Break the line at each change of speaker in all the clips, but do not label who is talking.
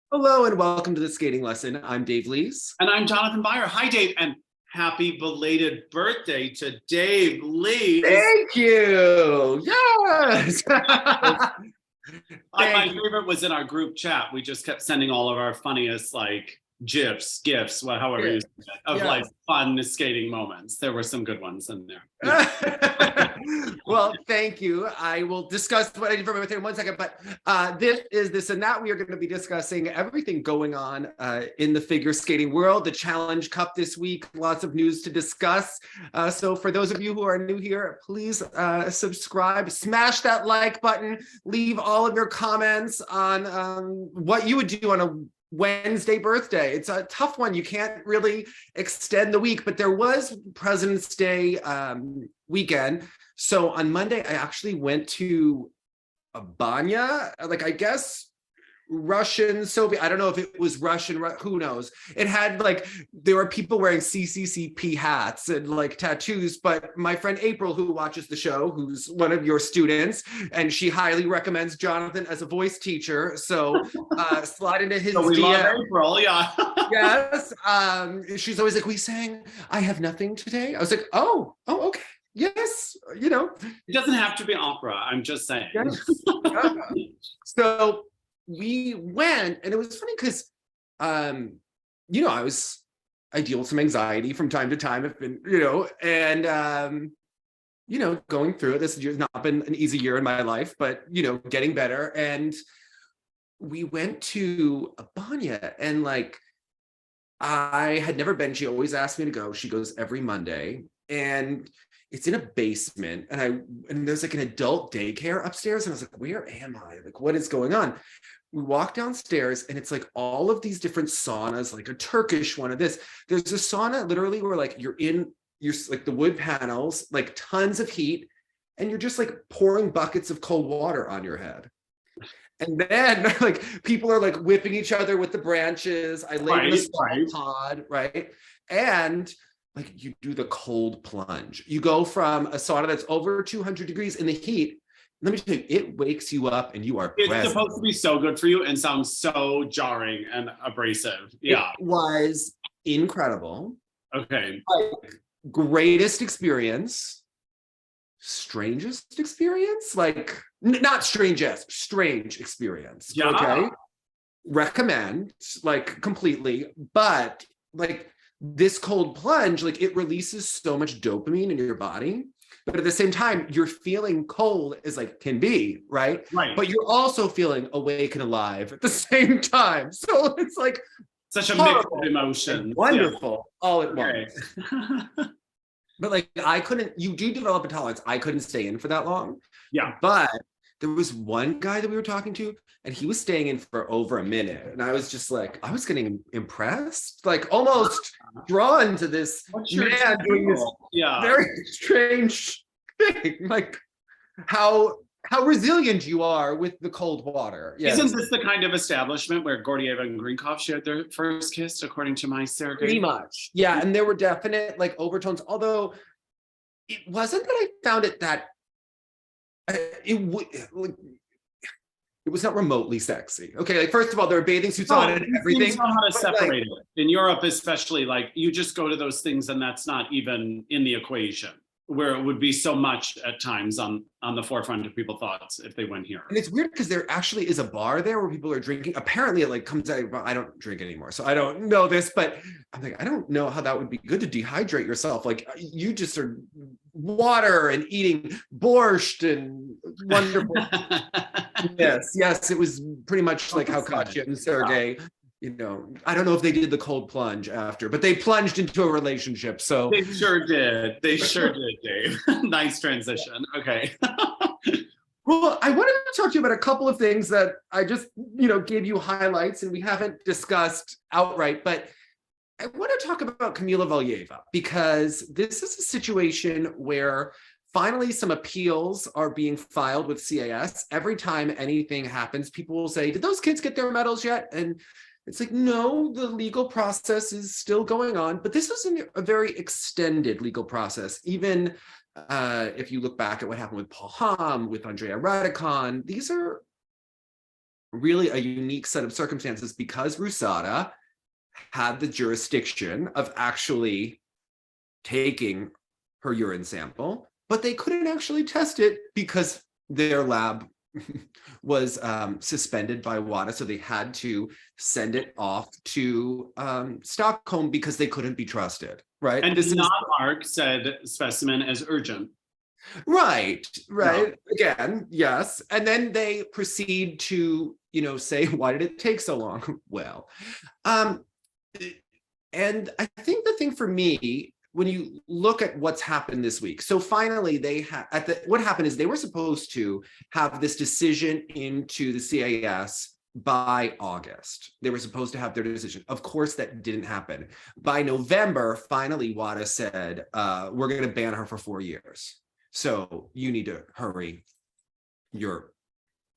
Hello and welcome to the skating lesson. I'm Dave Lees.
And I'm Jonathan Byer. Hi, Dave, and happy belated birthday to Dave Lees.
Thank you. Yes.
My favorite was in our group chat. We just kept sending all of our funniest, like, GIFs, however you say it, of like fun skating moments. There were some good ones in there.
Well, thank you. I will discuss what I did for my birthday in 1 second, but this and that. We are going to be discussing everything going on in the figure skating world, the Challenge Cup this week, lots of news to discuss. So for those of you who are new here, please subscribe, smash that like button, leave all of your comments on what you would do on a Wednesday birthday. It's a tough one. You can't really extend the week, but there was President's Day weekend. So on Monday, I actually went to a banya, like I guess Russian, Soviet. I don't know if it was Russian, who knows? It had like, there were people wearing CCCP hats and like tattoos, but my friend April, who watches the show, who's one of your students, and she highly recommends Jonathan as a voice teacher. So slide into his
so we
DM.
love April, yeah.
Yes. She's always like, we sang I Have Nothing Today. I was like, oh, okay. Yes, you know.
It doesn't have to be opera, I'm just saying.
Yes. So we went, and it was funny because, you know, I deal with some anxiety from time to time, and, you know, going through it. This year's not been an easy year in my life, but, you know, getting better. And we went to a banya, and like, I had never been. She always asked me to go. She goes every Monday, and it's in a basement, and there's like an adult daycare upstairs, and I was like, where am I? Like, what is going on? We walk downstairs, and it's like all of these different saunas, like a Turkish one of this. There's a sauna literally where like you're like the wood panels, like tons of heat, and you're just like pouring buckets of cold water on your head. And then like people are like whipping each other with the branches. I lay in a small pod, right? And like you do the cold plunge. You go from a sauna that's over 200 degrees in the heat. Let me tell you, it wakes you up and you are
It's
present.
supposed to be so good for you and sounds so jarring and abrasive. Yeah.
It was incredible.
Okay.
Like, greatest experience. Strangest experience? Like, not strangest, strange experience.
Yeah.
Okay. Recommend, like, completely. But like this cold plunge, like it releases so much dopamine in your body, but at the same time, you're feeling cold as like can be, right?
Right.
But you're also feeling awake and alive at the same time. So it's like
such a mix of emotions.
Wonderful, all at
once.
But like you do develop a tolerance. I couldn't stay in for that long.
Yeah.
But there was one guy that we were talking to, and he was staying in for over a minute. And I was just like, I was getting impressed, like almost drawn to this man doing this very strange thing. Like how resilient you are with the cold water. Yes.
Isn't this the kind of establishment where Gordieva and Grinkov shared their first kiss, according to my surrogate?
Pretty much. Yeah. And there were definite like overtones, although it wasn't that I found it that it was not remotely sexy. Okay, like first of all, there are bathing suits on and everything.
You know how to separate it. In Europe, especially, like you just go to those things, and that's not even in the equation. Where it would be so much at times on the forefront of people's thoughts if they went here.
And it's weird because there actually is a bar there where people are drinking. Apparently it like comes out, I don't drink anymore, so I don't know this, but I'm like, I don't know how that would be good to dehydrate yourself. Like you just are water and eating borscht and wonderful. Yes, it was pretty much like how Katya and Sergey, you know, I don't know if they did the cold plunge after, but they plunged into a relationship. So
they sure did. They sure did, Dave. Nice transition. Okay.
Well, I wanted to talk to you about a couple of things that I just, you know, gave you highlights and we haven't discussed outright, but I want to talk about Kamila Valieva because this is a situation where finally some appeals are being filed with CAS. Every time anything happens, people will say, did those kids get their medals yet? And it's like, no, the legal process is still going on, but this is a very extended legal process. Even if you look back at what happened with Paul Hamm, with Andrea Radikon, these are really a unique set of circumstances because RUSADA had the jurisdiction of actually taking her urine sample, but they couldn't actually test it because their lab was suspended by WADA, so they had to send it off to Stockholm because they couldn't be trusted, right?
And this not mark said specimen as urgent.
Right.
No.
Again, yes. And then they proceed to, say, why did it take so long? Well, and I think the thing for me, when you look at what's happened this week, so finally what happened is they were supposed to have this decision into the CAS by August. They were supposed to have their decision. Of course, that didn't happen. By November, finally, WADA said, we're going to ban her for 4 years. So you need to hurry, you're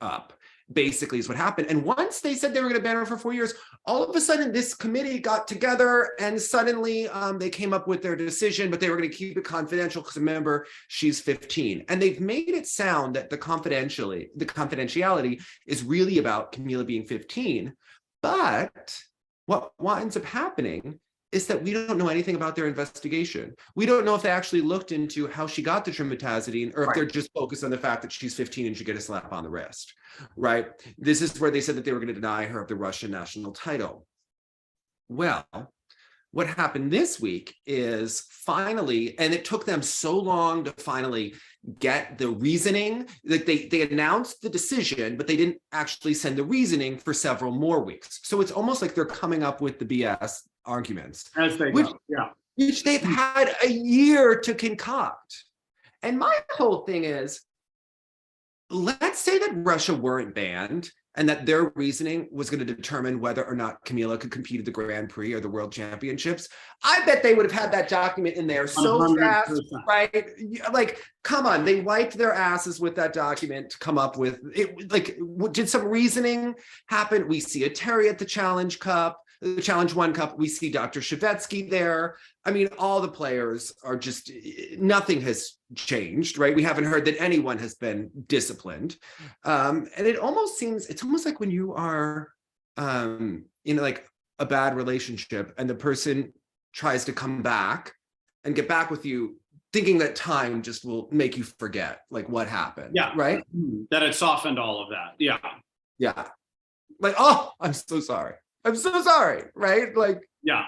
up, basically is what happened. And once they said they were going to ban her for 4 years, all of a sudden this committee got together and suddenly they came up with their decision, but they were going to keep it confidential because remember, she's 15. And they've made it sound that the confidentiality is really about Kamila being 15. But what winds up happening is that we don't know anything about their investigation. We don't know if they actually looked into how she got the trimetazidine or if they're just focused on the fact that she's 15 and should get a slap on the wrist, right? This is where they said that they were going to deny her of the Russian national title. Well, what happened this week is finally, and it took them so long to finally get the reasoning, like they announced the decision, but they didn't actually send the reasoning for several more weeks. So it's almost like they're coming up with the BS arguments,
as they go.
Which they've had a year to concoct. And my whole thing is, let's say that Russia weren't banned and that their reasoning was going to determine whether or not Kamila could compete at the Grand Prix or the World Championships. I bet they would have had that document in there so
100%.
fast, right? Like, come on, they wiped their asses with that document to come up with it. Like, did some reasoning happen? We see eteri at the Challenge Cup. The Challenge One Cup, we see Dr. Shevetsky there. I mean, all the players are just, nothing has changed, right? We haven't heard that anyone has been disciplined. And it almost seems, it's almost like when you are in like a bad relationship and the person tries to come back and get back with you, thinking that time just will make you forget like what happened, right?
That it softened all of that,
Yeah. Like, oh, I'm so sorry, right? Like,
yeah.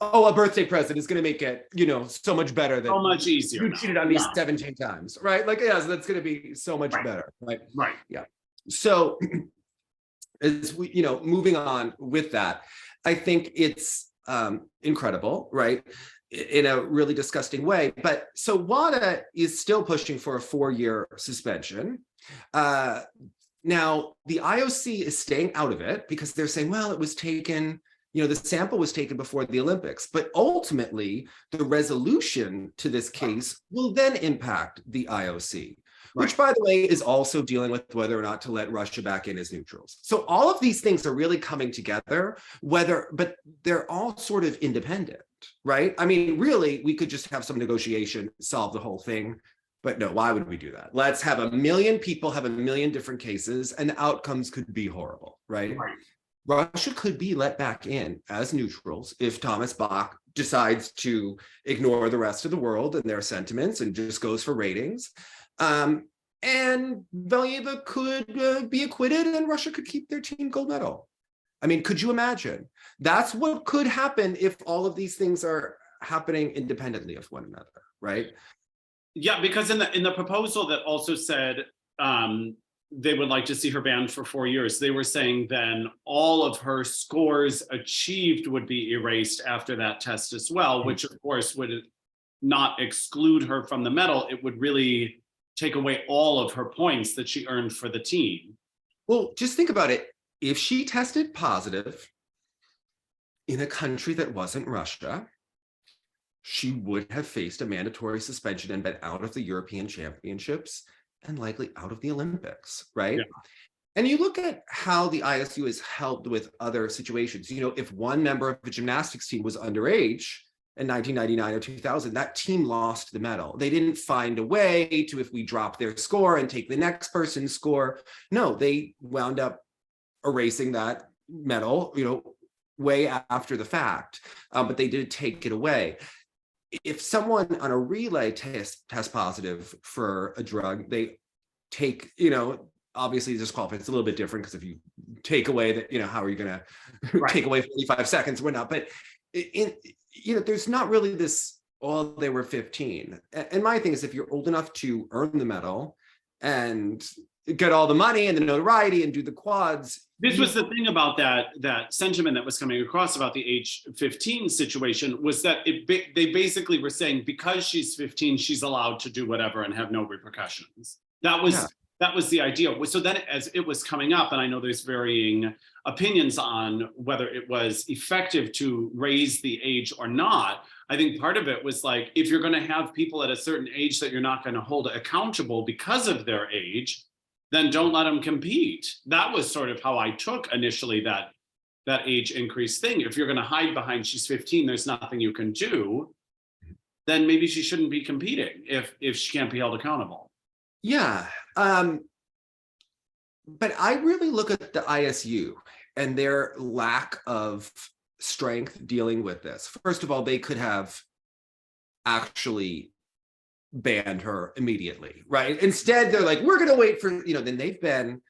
Oh, a birthday present is going to make it, so much better than
so much easier.
You cheated on me 17 times, right? Like, so that's going to be so much better, right? Yeah. So, as we, moving on with that, I think it's incredible, right? In a really disgusting way. But so WADA is still pushing for a 4-year suspension. Now, the IOC is staying out of it because they're saying, well, it was taken, the sample was taken before the Olympics, but ultimately the resolution to this case will then impact the IOC, which, by the way, is also dealing with whether or not to let Russia back in as neutrals. So all of these things are really coming together, but they're all sort of independent, right? I mean, really, we could just have some negotiation, solve the whole thing. But no, why would we do that? Let's have 1 million people have 1 million different cases and the outcomes could be horrible, right? Russia could be let back in as neutrals if Thomas Bach decides to ignore the rest of the world and their sentiments and just goes for ratings. And Valieva could be acquitted and Russia could keep their team gold medal. I mean, could you imagine? That's what could happen if all of these things are happening independently of one another, right?
Yeah, because in the proposal that also said they would like to see her banned for 4 years, they were saying then all of her scores achieved would be erased after that test as well, which of course would not exclude her from the medal. It would really take away all of her points that she earned for the team.
Well, just think about it. If she tested positive in a country that wasn't Russia, she would have faced a mandatory suspension and been out of the European Championships and likely out of the Olympics, right? And you look at how the ISU has helped with other situations. If one member of the gymnastics team was underage, in 1999 or 2000, that team lost the medal. They didn't find a way to, if we drop their score and take the next person's score. No, they wound up erasing that medal, way after the fact, but they did take it away. If someone on a relay tests positive for a drug, they take, obviously disqualified. It's a little bit different because if you take away that, how are you going to take away 45 seconds or whatnot? But there's not really this, they were 15. And my thing is, if you're old enough to earn the medal and get all the money and the notoriety and do the quads.
This was the thing about that sentiment that was coming across about the age 15 situation, was that they basically were saying because she's 15, she's allowed to do whatever and have no repercussions. That was the idea. So then as it was coming up, and I know there's varying opinions on whether it was effective to raise the age or not, I think part of it was like, if you're going to have people at a certain age that you're not going to hold accountable because of their age, then don't let them compete. That was sort of how I took initially that age increase thing. If you're going to hide behind she's 15, there's nothing you can do, then maybe she shouldn't be competing if she can't be held accountable.
Yeah. But I really look at the ISU and their lack of strength dealing with this. First of all, they could have actually banned her immediately, right? Instead, they're like, we're going to wait for, then they've been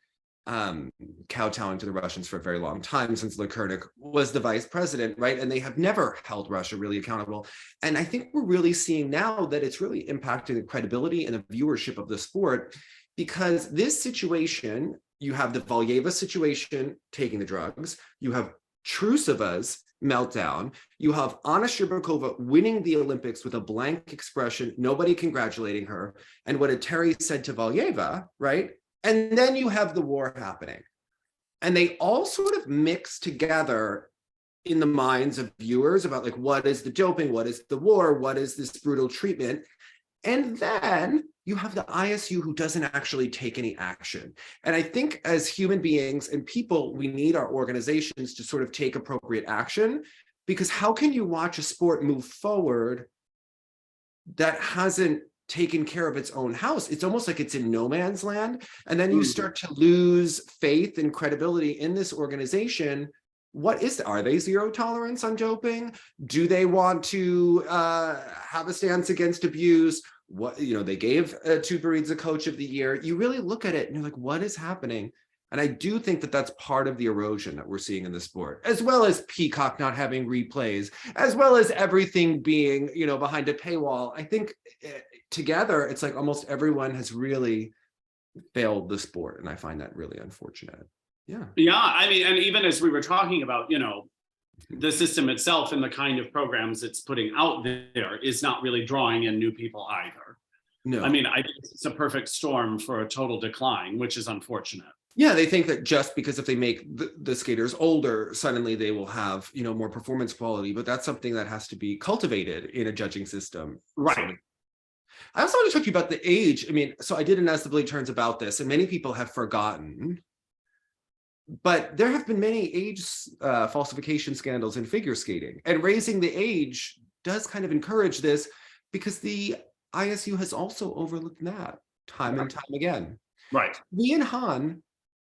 kowtowing to the Russians for a very long time, since Lekurnik was the vice president, right? And they have never held Russia really accountable. And I think we're really seeing now that it's really impacting the credibility and the viewership of the sport, because this situation, you have the Valieva situation taking the drugs, you have Trusova's meltdown, you have Anna Shcherbakova winning the Olympics with a blank expression, nobody congratulating her, and what Eteri said to Valieva, right? And then you have the war happening. And they all sort of mix together in the minds of viewers about like, what is the doping? What is the war? What is this brutal treatment? And then you have the ISU who doesn't actually take any action. And I think as human beings and people, we need our organizations to sort of take appropriate action, because how can you watch a sport move forward that hasn't taken care of its own house? It's almost like it's in no man's land. And then you start to lose faith and credibility in this organization. Are they zero tolerance on doping? Do they want to have a stance against abuse? They gave Tutberidze Coach of the Year. You really look at it and you're like, what is happening? And I do think that that's part of the erosion that we're seeing in the sport, as well as Peacock not having replays, as well as everything being, behind a paywall. I think together, it's like almost everyone has really failed the sport. And I find that really unfortunate. Yeah. I mean, and even as we were talking about, the system itself and the kind of programs it's putting out there is not really drawing in new people either. No. I mean, I think it's a perfect storm for a total decline, which is unfortunate. Yeah, they think that just because if they make the skaters older, suddenly they will have, more performance quality, but that's something that has to be cultivated in a judging system.
Right.
So, I also want to talk to you about the age. I mean, so I did an As the Blade Turns about this, and many people have forgotten, but there have been many age falsification scandals in figure skating, and raising the age does kind of encourage this, because the ISU has also overlooked that time and time again.
Right.
Lee and Han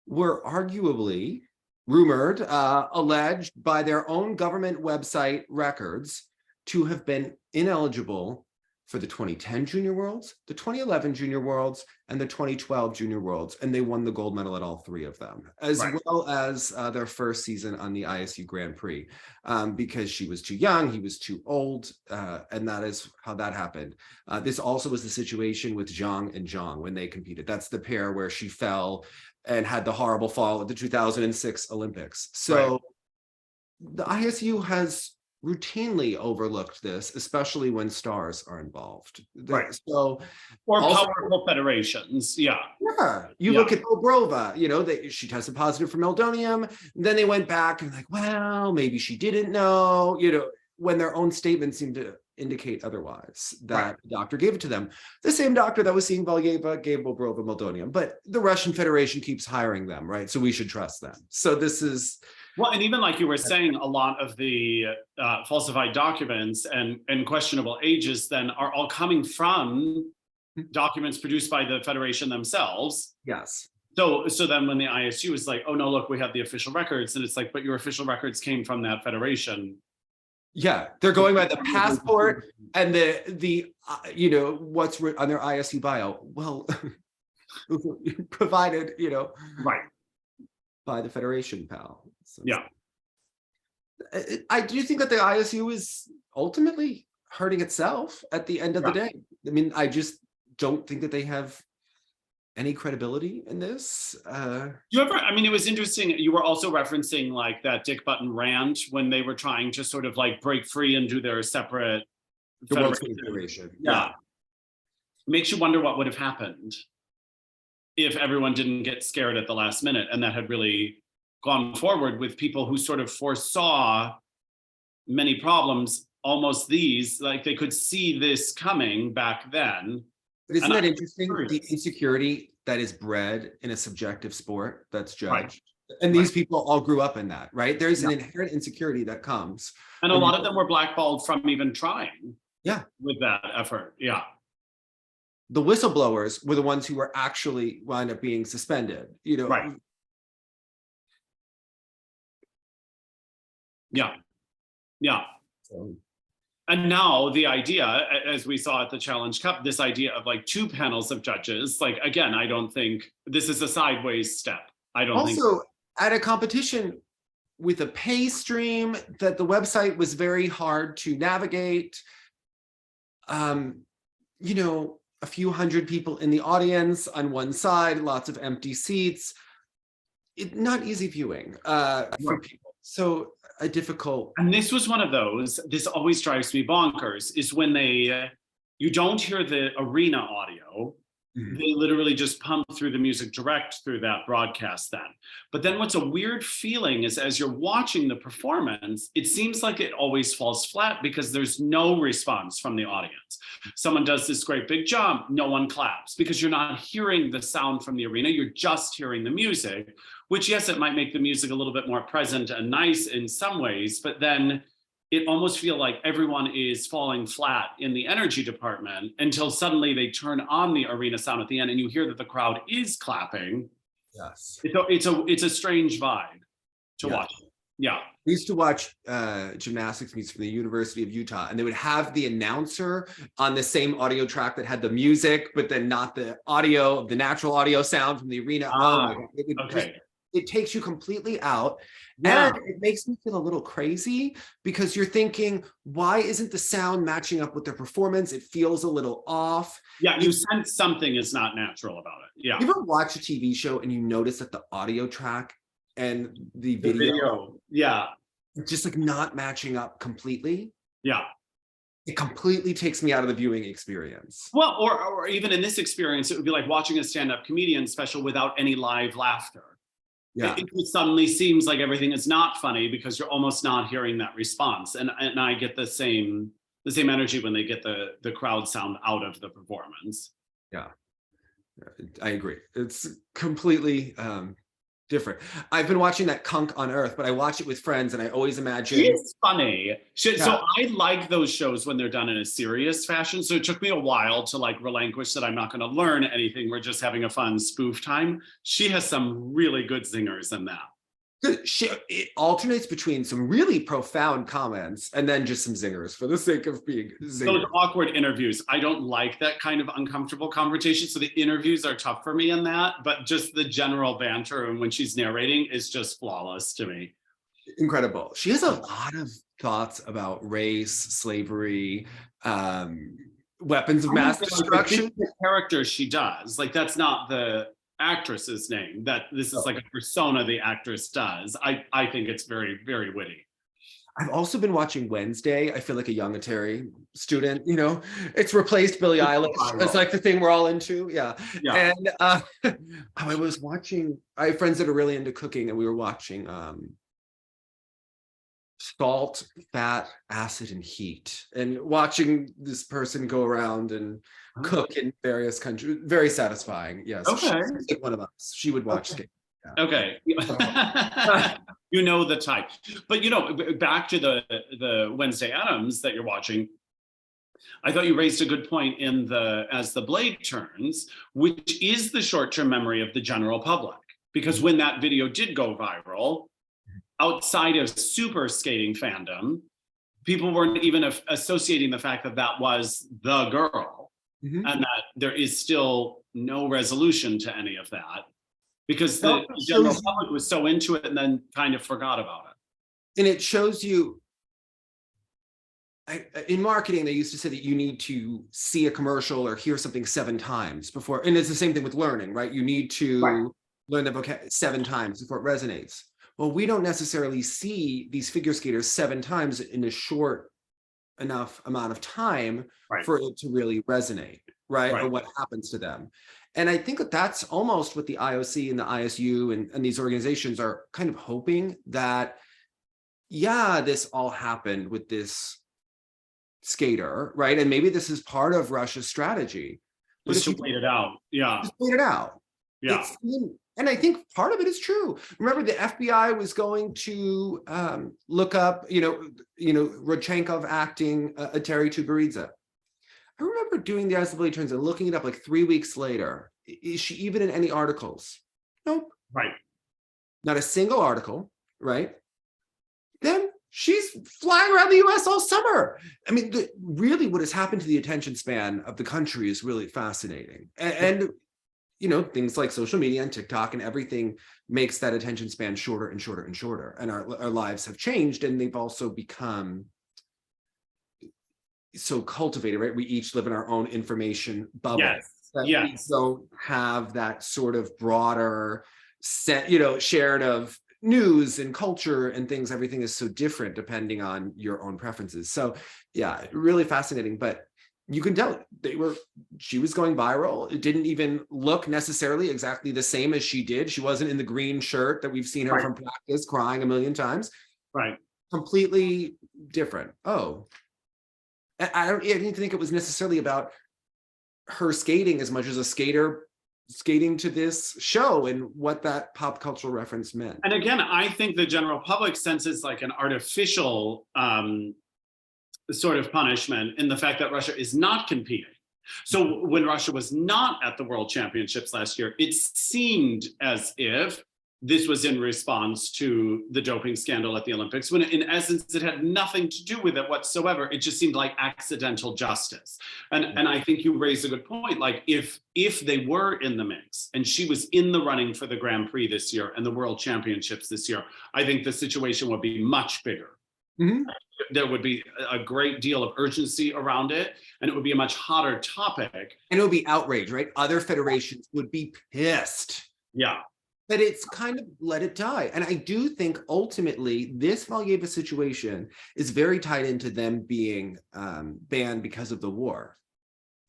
were arguably rumored, alleged by their own government website records to have been ineligible for the 2010 Junior Worlds, the 2011 Junior Worlds, and the 2012 Junior Worlds. And they won the gold medal at all three of them, as well as their first season on the ISU Grand Prix, because she was too young, he was too old, and that is how that happened. This also was the situation with Zhang and Zhang when they competed. That's the pair where she fell and had the horrible fall at the 2006 Olympics. So the ISU has routinely overlooked this, especially when stars are involved.
Right.
So,
or also, powerful federations. You
look at Obrova, she tested positive for meldonium. Then they went back and like, well, maybe she didn't know, when their own statements seem to, indicate otherwise, that the doctor gave it to them. The same doctor that was seeing Valieva gave Bobrova Moldonium, but the Russian Federation keeps hiring them, right? So we should trust them. So this is...
Well, and even like you were saying, a lot of the falsified documents and questionable ages then are all coming from documents produced by the Federation themselves.
Yes.
So then when the ISU is like, oh no, look, we have the official records, and it's like, but your official records came from that Federation.
Yeah, they're going by the passport and the you know, what's written on their ISU bio. Well, provided, you know,
right,
by the Federation, pal. So,
yeah.
I do think that the ISU is ultimately hurting itself at the end of the day. I mean, I just don't think that they have any credibility in this.
You ever, I mean, it was interesting. You were also referencing like that Dick Button rant when they were trying to sort of like break free and do their separate
federation.
Yeah. Makes you wonder what would have happened if everyone didn't get scared at the last minute and that had really gone forward with people who sort of foresaw many problems, almost these, like they could see this coming back then.
But isn't that interesting? The insecurity that is bred in a subjective sport that's judged.
Right.
And these people all grew up in that, right? There's an inherent insecurity that comes.
And a lot of them were blackballed from even trying.
Yeah.
With that effort. Yeah.
The whistleblowers were the ones who were actually wound up being suspended, you know.
Right. Yeah. Yeah.
So.
And now the idea, as we saw at the Challenge Cup, this idea of like 2 panels of judges, like, again, I don't think this is a sideways step. I don't think.
Also, at a competition with a pay stream that the website was very hard to navigate, you know, a few hundred people in the audience on one side, lots of empty seats, not easy viewing for people. So a difficult.
And this was one of those, this always drives me bonkers, is when they, you don't hear the arena audio, they literally just pump through the music direct through that broadcast then. But then what's a weird feeling is as you're watching the performance, it seems like it always falls flat because there's no response from the audience. Someone does this great big jump, no one claps because you're not hearing the sound from the arena, you're just hearing the music, which yes, it might make the music a little bit more present and nice in some ways, but then it almost feels like everyone is falling flat in the energy department until suddenly they turn on the arena sound at the end and you hear that the crowd is clapping.
Yes.
It's a strange vibe to watch. Yeah.
I used to watch gymnastics meets from the University of Utah, and they would have the announcer on the same audio track that had the music, but then not the audio, the natural audio sound from the arena. It takes you completely out. And it makes me feel a little crazy because you're thinking, why isn't the sound matching up with their performance? It feels a little off.
Yeah, you sense something is not natural about it. Yeah.
You ever watch a TV show and you notice that the audio track and the video just like not matching up completely?
Yeah.
It completely takes me out of the viewing experience.
Well, or even in this experience, it would be like watching a stand-up comedian special without any live laughter.
Yeah.
It suddenly seems like everything is not funny because you're almost not hearing that response. And I get the same energy when they get the crowd sound out of the performance.
Yeah, I agree. It's completely different. I've been watching that Kunk on Earth, but I watch it with friends and I always imagine.
It's funny. So I like those shows when they're done in a serious fashion. So it took me a while to like relinquish that I'm not going to learn anything. We're just having a fun spoof time. She has some really good zingers in that.
It alternates between some really profound comments and then just some zingers for the sake of being zingers.
Those awkward interviews. I don't like that kind of uncomfortable conversation. So the interviews are tough for me in that, but just the general banter and when she's narrating is just flawless to me.
Incredible. She has a lot of thoughts about race, slavery, weapons of mass destruction.
The character she does, like that's not the actress's name, that this is like a persona the actress does. I think it's very, very witty.
I've also been watching Wednesday. I feel like a young eteri student, you know, it's replaced Billie Eilish. It's like the thing we're all into. Yeah. And I was watching, I have friends that are really into cooking and we were watching salt, fat, acid, and heat. And watching this person go around and cook in various countries, very satisfying. Yes.
Okay.
She's one of us. She would watch skate. Yeah.
Okay. You know the type. But back to the Wednesday Addams that you're watching, I thought you raised a good point in as the blade turns, which is the short-term memory of the general public. Because when that video did go viral, outside of super skating fandom, people weren't even associating the fact that that was the girl, and that there is still no resolution to any of that, because the general public was so into it and then kind of forgot about it.
And it shows you, in marketing, they used to say that you need to see a commercial or hear something 7 times before, and it's the same thing with learning, right? You need to learn the vocabulary 7 times before it resonates. Well, we don't necessarily see these figure skaters 7 times in a short enough amount of time for it to really resonate, right? Or what happens to them. And I think that that's almost what the IOC and the ISU and these organizations are kind of hoping, that, yeah, this all happened with this skater, right? And maybe this is part of Russia's strategy.
But just to wait it out. Yeah.
Just wait it out.
Yeah.
And I think part of it is true. Remember, the FBI was going to look up, Rodchenkov acting Eteri tutberidze. I remember doing the Eyes of the Blade Turns and looking it up like 3 weeks later. Is she even in any articles? Nope.
Right.
Not a single article, right? Then she's flying around the US all summer. I mean, really what has happened to the attention span of the country is really fascinating. And things like social media and TikTok and everything makes that attention span shorter and shorter and shorter. And our lives have changed, and they've also become so cultivated, right? We each live in our own information bubble.
Yes.
We don't have that sort of broader set, shared of news and culture and things. Everything is so different depending on your own preferences. So yeah, really fascinating. But you can tell she was going viral. It didn't even look necessarily exactly the same as she did. She wasn't in the green shirt that we've seen her from practice crying a million times.
Right.
Completely different. Oh, I didn't think it was necessarily about her skating as much as a skater skating to this show and what that pop cultural reference meant.
And again, I think the general public senses like an artificial sort of punishment in the fact that Russia is not competing. So when Russia was not at the World Championships last year, it seemed as if this was in response to the doping scandal at the Olympics, when in essence, it had nothing to do with it whatsoever. It just seemed like accidental justice. And I think you raised a good point. Like if they were in the mix and she was in the running for the Grand Prix this year and the World Championships this year, I think the situation would be much bigger. Mm-hmm. There would be a great deal of urgency around it, and it would be a much hotter topic.
And it would be outrage, right? Other federations would be pissed.
Yeah.
But it's kind of let it die. And I do think ultimately this Valieva situation is very tied into them being banned because of the war.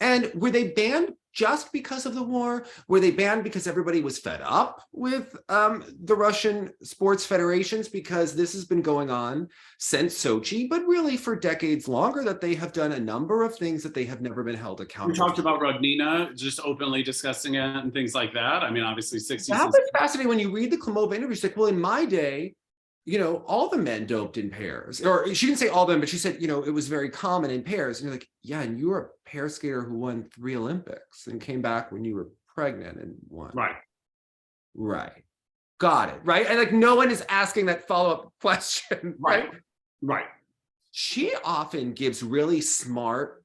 And were they banned just because of the war? Were they banned because everybody was fed up with the Russian sports federations, because this has been going on since Sochi, but really for decades longer, that they have done a number of things that they have never been held accountable for.
We talked about Rodnina just openly discussing it and things like that. I mean, obviously 60s.
That's fascinating when you read the Klimova interview. She's like, well, in my day, all the men doped in pairs. Or she didn't say all of them, but she said, it was very common in pairs. And you're like, yeah, and you were a pair skater who won 3 Olympics and came back when you were pregnant and won. Right. Got it. Right. And like, no one is asking that follow-up question. Right. She often gives really smart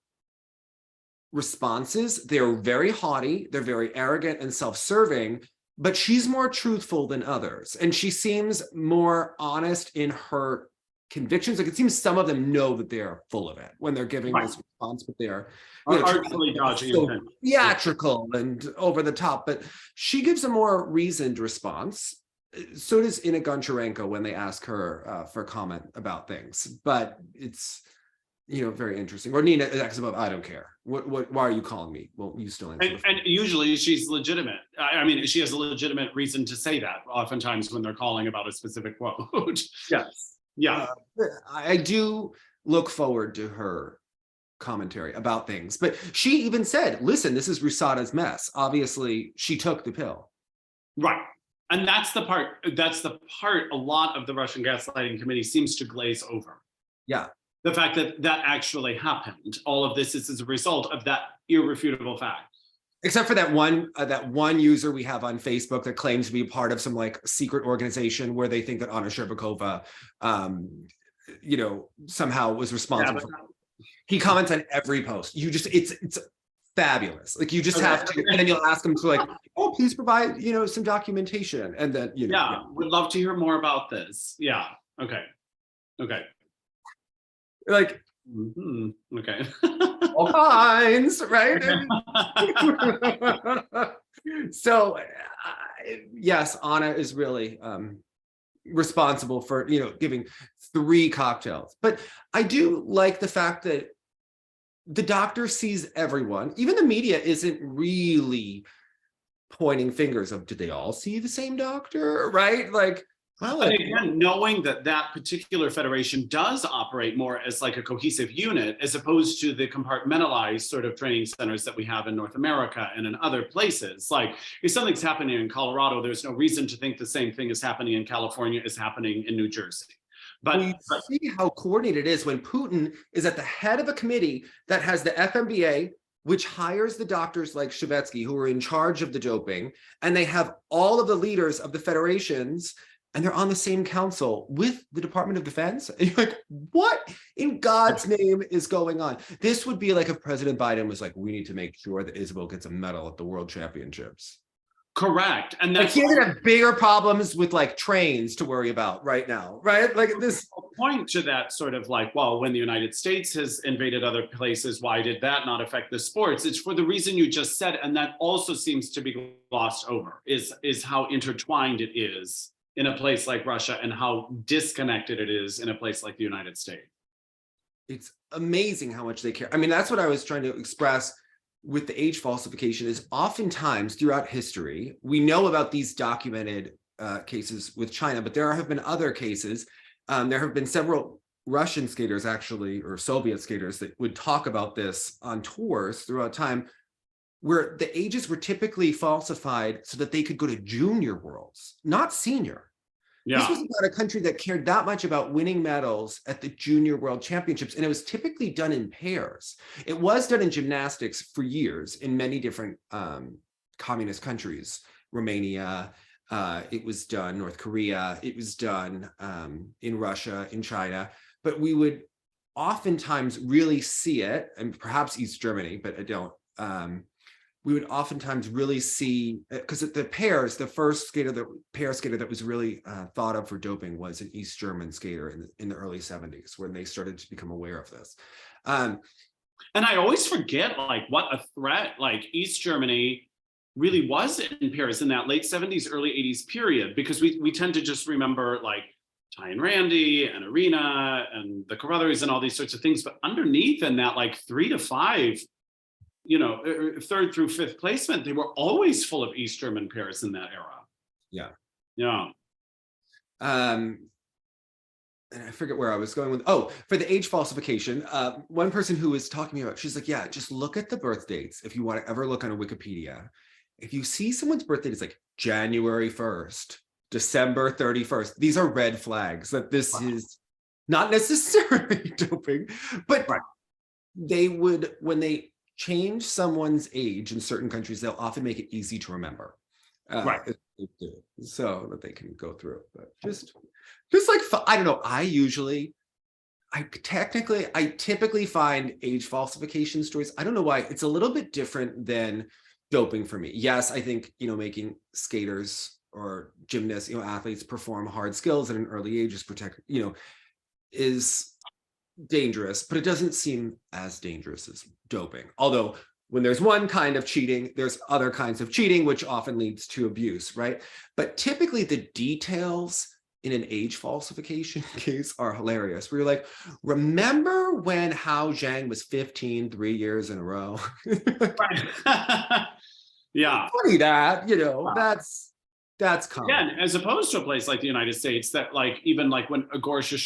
responses. They're very haughty. They're very arrogant and self-serving. But she's more truthful than others. And she seems more honest in her convictions. Like, it seems some of them know that they are full of it when they're giving this response, but they are so theatrical and over the top. But she gives a more reasoned response. So does Ina Goncharenko when they ask her for comment about things. But it's very interesting. Or Nina asks about, I don't care. Why are you calling me? Well, you still answer.
And usually she's legitimate. I mean, she has a legitimate reason to say that oftentimes when they're calling about a specific quote.
Yes.
Yeah.
I do look forward to her commentary about things, but she even said, listen, this is RUSADA's mess. Obviously she took the pill.
Right. And that's the part a lot of the Russian gaslighting committee seems to glaze over.
Yeah.
The fact that that actually happened. All of this is as a result of that irrefutable fact.
Except for that one user we have on Facebook that claims to be a part of some like secret organization where they think that Anna Shcherbakova, somehow was responsible. He comments on every post. It's fabulous. Like you just have to, and then you'll ask him to like, oh, please provide, some documentation. And then,
would love to hear more about this. Yeah. Okay.
Like,
okay.
all kinds, right? So, yes, Anna is really responsible for, giving 3 cocktails. But I do like the fact that the doctor sees everyone. Even the media isn't really pointing fingers of, did they all see the same doctor, right? Like, well,
and again, knowing that that particular federation does operate more as like a cohesive unit, as opposed to the compartmentalized sort of training centers that we have in North America and in other places. Like if something's happening in Colorado, there's no reason to think the same thing is happening in California is happening in New Jersey. But
we see how coordinated it is when Putin is at the head of a committee that has the FMBA, which hires the doctors like Shevetsky, who are in charge of the doping, and they have all of the leaders of the federations, and they're on the same council with the Department of Defense. And you're like, what in God's name is going on? This would be like if President Biden was like, we need to make sure that Isabel gets a medal at the World Championships.
Correct. And that's
he doesn't have bigger problems with like trains to worry about right now, right? Like this
point to that sort of like, well, when the United States has invaded other places, why did that not affect the sports? It's for the reason you just said, and that also seems to be glossed over, is how intertwined it is in a place like Russia and how disconnected it is in a place like the United States.
It's amazing how much they care. I mean, that's what I was trying to express with the age falsification is oftentimes throughout history, we know about these documented cases with China, but there have been other cases. There have been several Russian skaters actually, or Soviet skaters that would talk about this on tours throughout time, where the ages were typically falsified so that they could go to junior worlds, not senior. Yeah. This was about a country that cared that much about winning medals at the Junior World Championships, and it was typically done in pairs. It was done in gymnastics for years in many different communist countries, Romania, it was done, North Korea, it was done in Russia, in China, but we would oftentimes really see it, and perhaps East Germany, but I don't, we would oftentimes really see, because the pairs, the first skater, the pair skater that was really thought of for doping was an East German skater in the early 70s when they started to become aware of this.
And I always forget like what a threat like East Germany really was in pairs in that late 70s, early 80s period, because we tend to just remember like Ty and Randy and Arena and the Carruthers and all these sorts of things. But underneath in that like 3 to 5, third through fifth placement, they were always full of East German pairs in that era.
Yeah.
Yeah.
And I forget where I was going with, for the age falsification, one person who was talking to me about, she's like, yeah, just look at the birth dates. If you want to ever look on a Wikipedia, if you see someone's birth date, it's like January 1st, December 31st. These are red flags that this is not necessarily doping, but they would, when they change someone's age in certain countries, they'll often make it easy to remember, so that they can go through it. But just like, I don't know, I typically find age falsification stories, I don't know why, it's a little bit different than doping for me. Yes, I think, making skaters or gymnasts, athletes perform hard skills at an early age is dangerous, but it doesn't seem as dangerous as doping. Although when there's one kind of cheating, there's other kinds of cheating, which often leads to abuse, right? But typically the details in an age falsification case are hilarious. Where you're like, remember when Hao Zhang was 15 3 years in a row?
Yeah.
Funny that, that's That's common.
Again, as opposed to a place like the United States that like, even like when Gorsha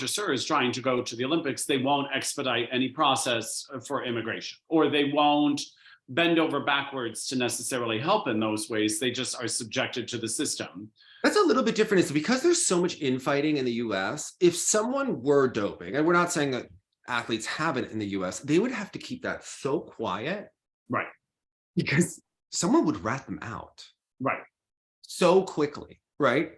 Sur is trying to go to the Olympics, they won't expedite any process for immigration, or they won't bend over backwards to necessarily help in those ways. They just are subjected to the system.
That's a little bit different. It's because there's so much infighting in the US. If someone were doping, and we're not saying that athletes have it in the US, they would have to keep that so quiet.
Right.
Because someone would rat them out.
Right.
So quickly, right?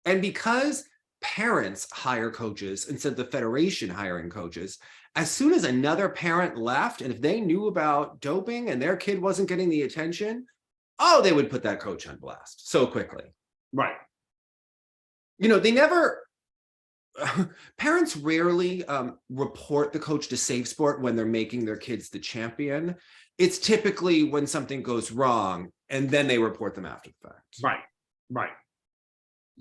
And because parents hire coaches instead of the federation hiring coaches, as soon as another parent left, and if they knew about doping and their kid wasn't getting the attention, oh, they would put that coach on blast so quickly.
Right.
You know, they never, parents rarely report the coach to Safe Sport when they're making their kids the champion. It's typically when something goes wrong, and then they report them after the fact.
Right. Right.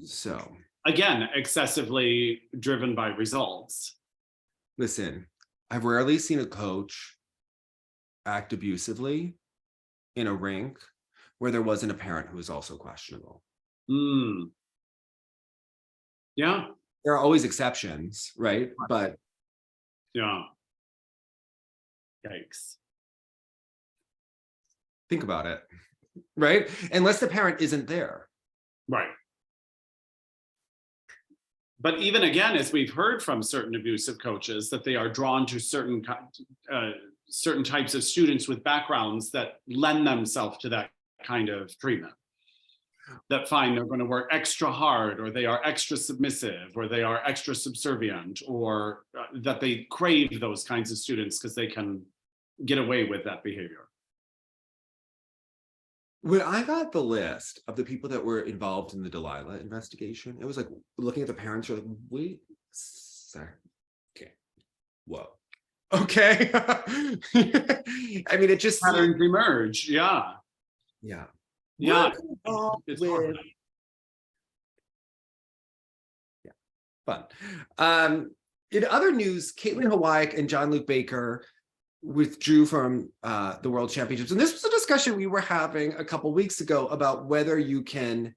So
again, excessively driven by results.
Listen, I've rarely seen a coach act abusively in a rink where there wasn't a parent who was also questionable.
Yeah.
There are always exceptions, right? But
yeah. Yikes.
Think about it, right? Unless the parent isn't there.
Right. But even again, as we've heard from certain abusive coaches, that they are drawn to certain types of students with backgrounds that lend themselves to that kind of treatment. That find they're going to work extra hard, or they are extra submissive, or they are extra subservient, or that they crave those kinds of students because they can get away with that behavior.
When I got the list of the people that were involved in the Delilah investigation, it was like looking at the parents, you're like, wait a sec. Okay. Whoa. Okay. I mean, it just
patterns emerge. Yeah.
Yeah.
Yeah.
It's hard. Yeah. Fun. In other news, Kaitlin Hawayek and Jean-Luc Baker withdrew from the World Championships. And this was a discussion we were having a couple weeks ago about whether you can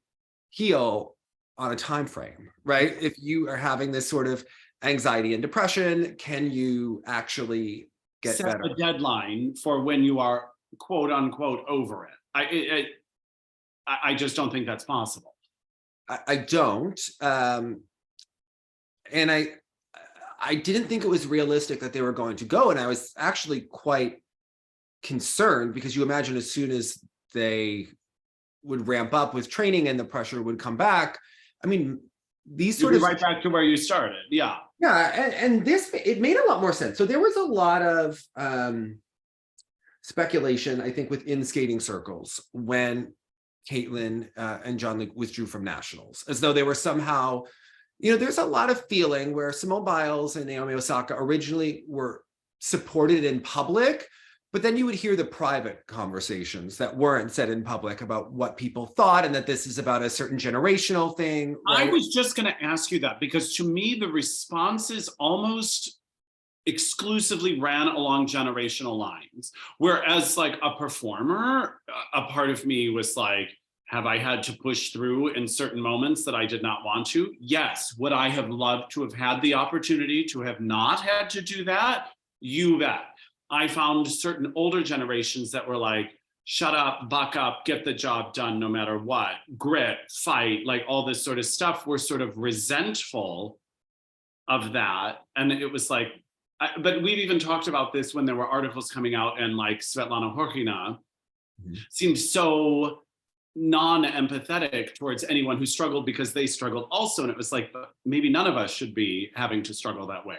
heal on a time frame, right? If you are having this sort of anxiety and depression, can you actually get
set
better?
a deadline for when you are quote unquote over it. I just don't think that's possible.
I don't. And I didn't think it was realistic that they were going to go. And I was actually quite concerned, because you imagine as soon as they would ramp up with training and the pressure would come back, I mean, these sort of
right back to where you started. Yeah.
Yeah. And this, it made a lot more sense. So there was a lot of speculation, I think, within skating circles when Kaitlin and Jean-Luc withdrew from nationals, as though they were somehow, you know, there's a lot of feeling where Simone Biles and Naomi Osaka originally were supported in public, but then you would hear the private conversations that weren't said in public about what people thought, and that this is about a certain generational thing. Right?
I was just going to ask you that, because to me, the responses almost exclusively ran along generational lines. Whereas like a performer, a part of me was like, have I had to push through in certain moments that I did not want to? Yes. Would I have loved to have had the opportunity to have not had to do that? You bet. I found certain older generations that were like, shut up, buck up, get the job done no matter what, grit, fight, like all this sort of stuff, were sort of resentful of that. And it was like, but we've even talked about this when there were articles coming out, and like Svetlana Horkina seemed so non-empathetic towards anyone who struggled because they struggled also. And it was like, maybe none of us should be having to struggle that way.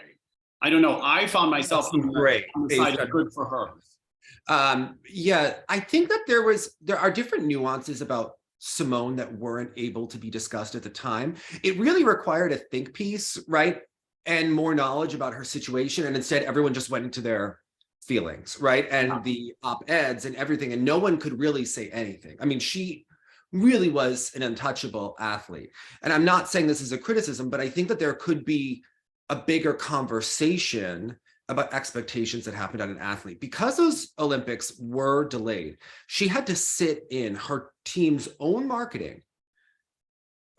I don't know. I found myself on the side of good for her.
Yeah, I think that there are different nuances about Simone that weren't able to be discussed at the time. It really required a think piece, right? And more knowledge about her situation. And instead, everyone just went into their feelings, right? And the op-eds and everything, and no one could really say anything. I mean, she really was an untouchable athlete. And I'm not saying this is a criticism, but I think that there could be a bigger conversation about expectations that happened on an athlete. Because those Olympics were delayed, she had to sit in her team's own marketing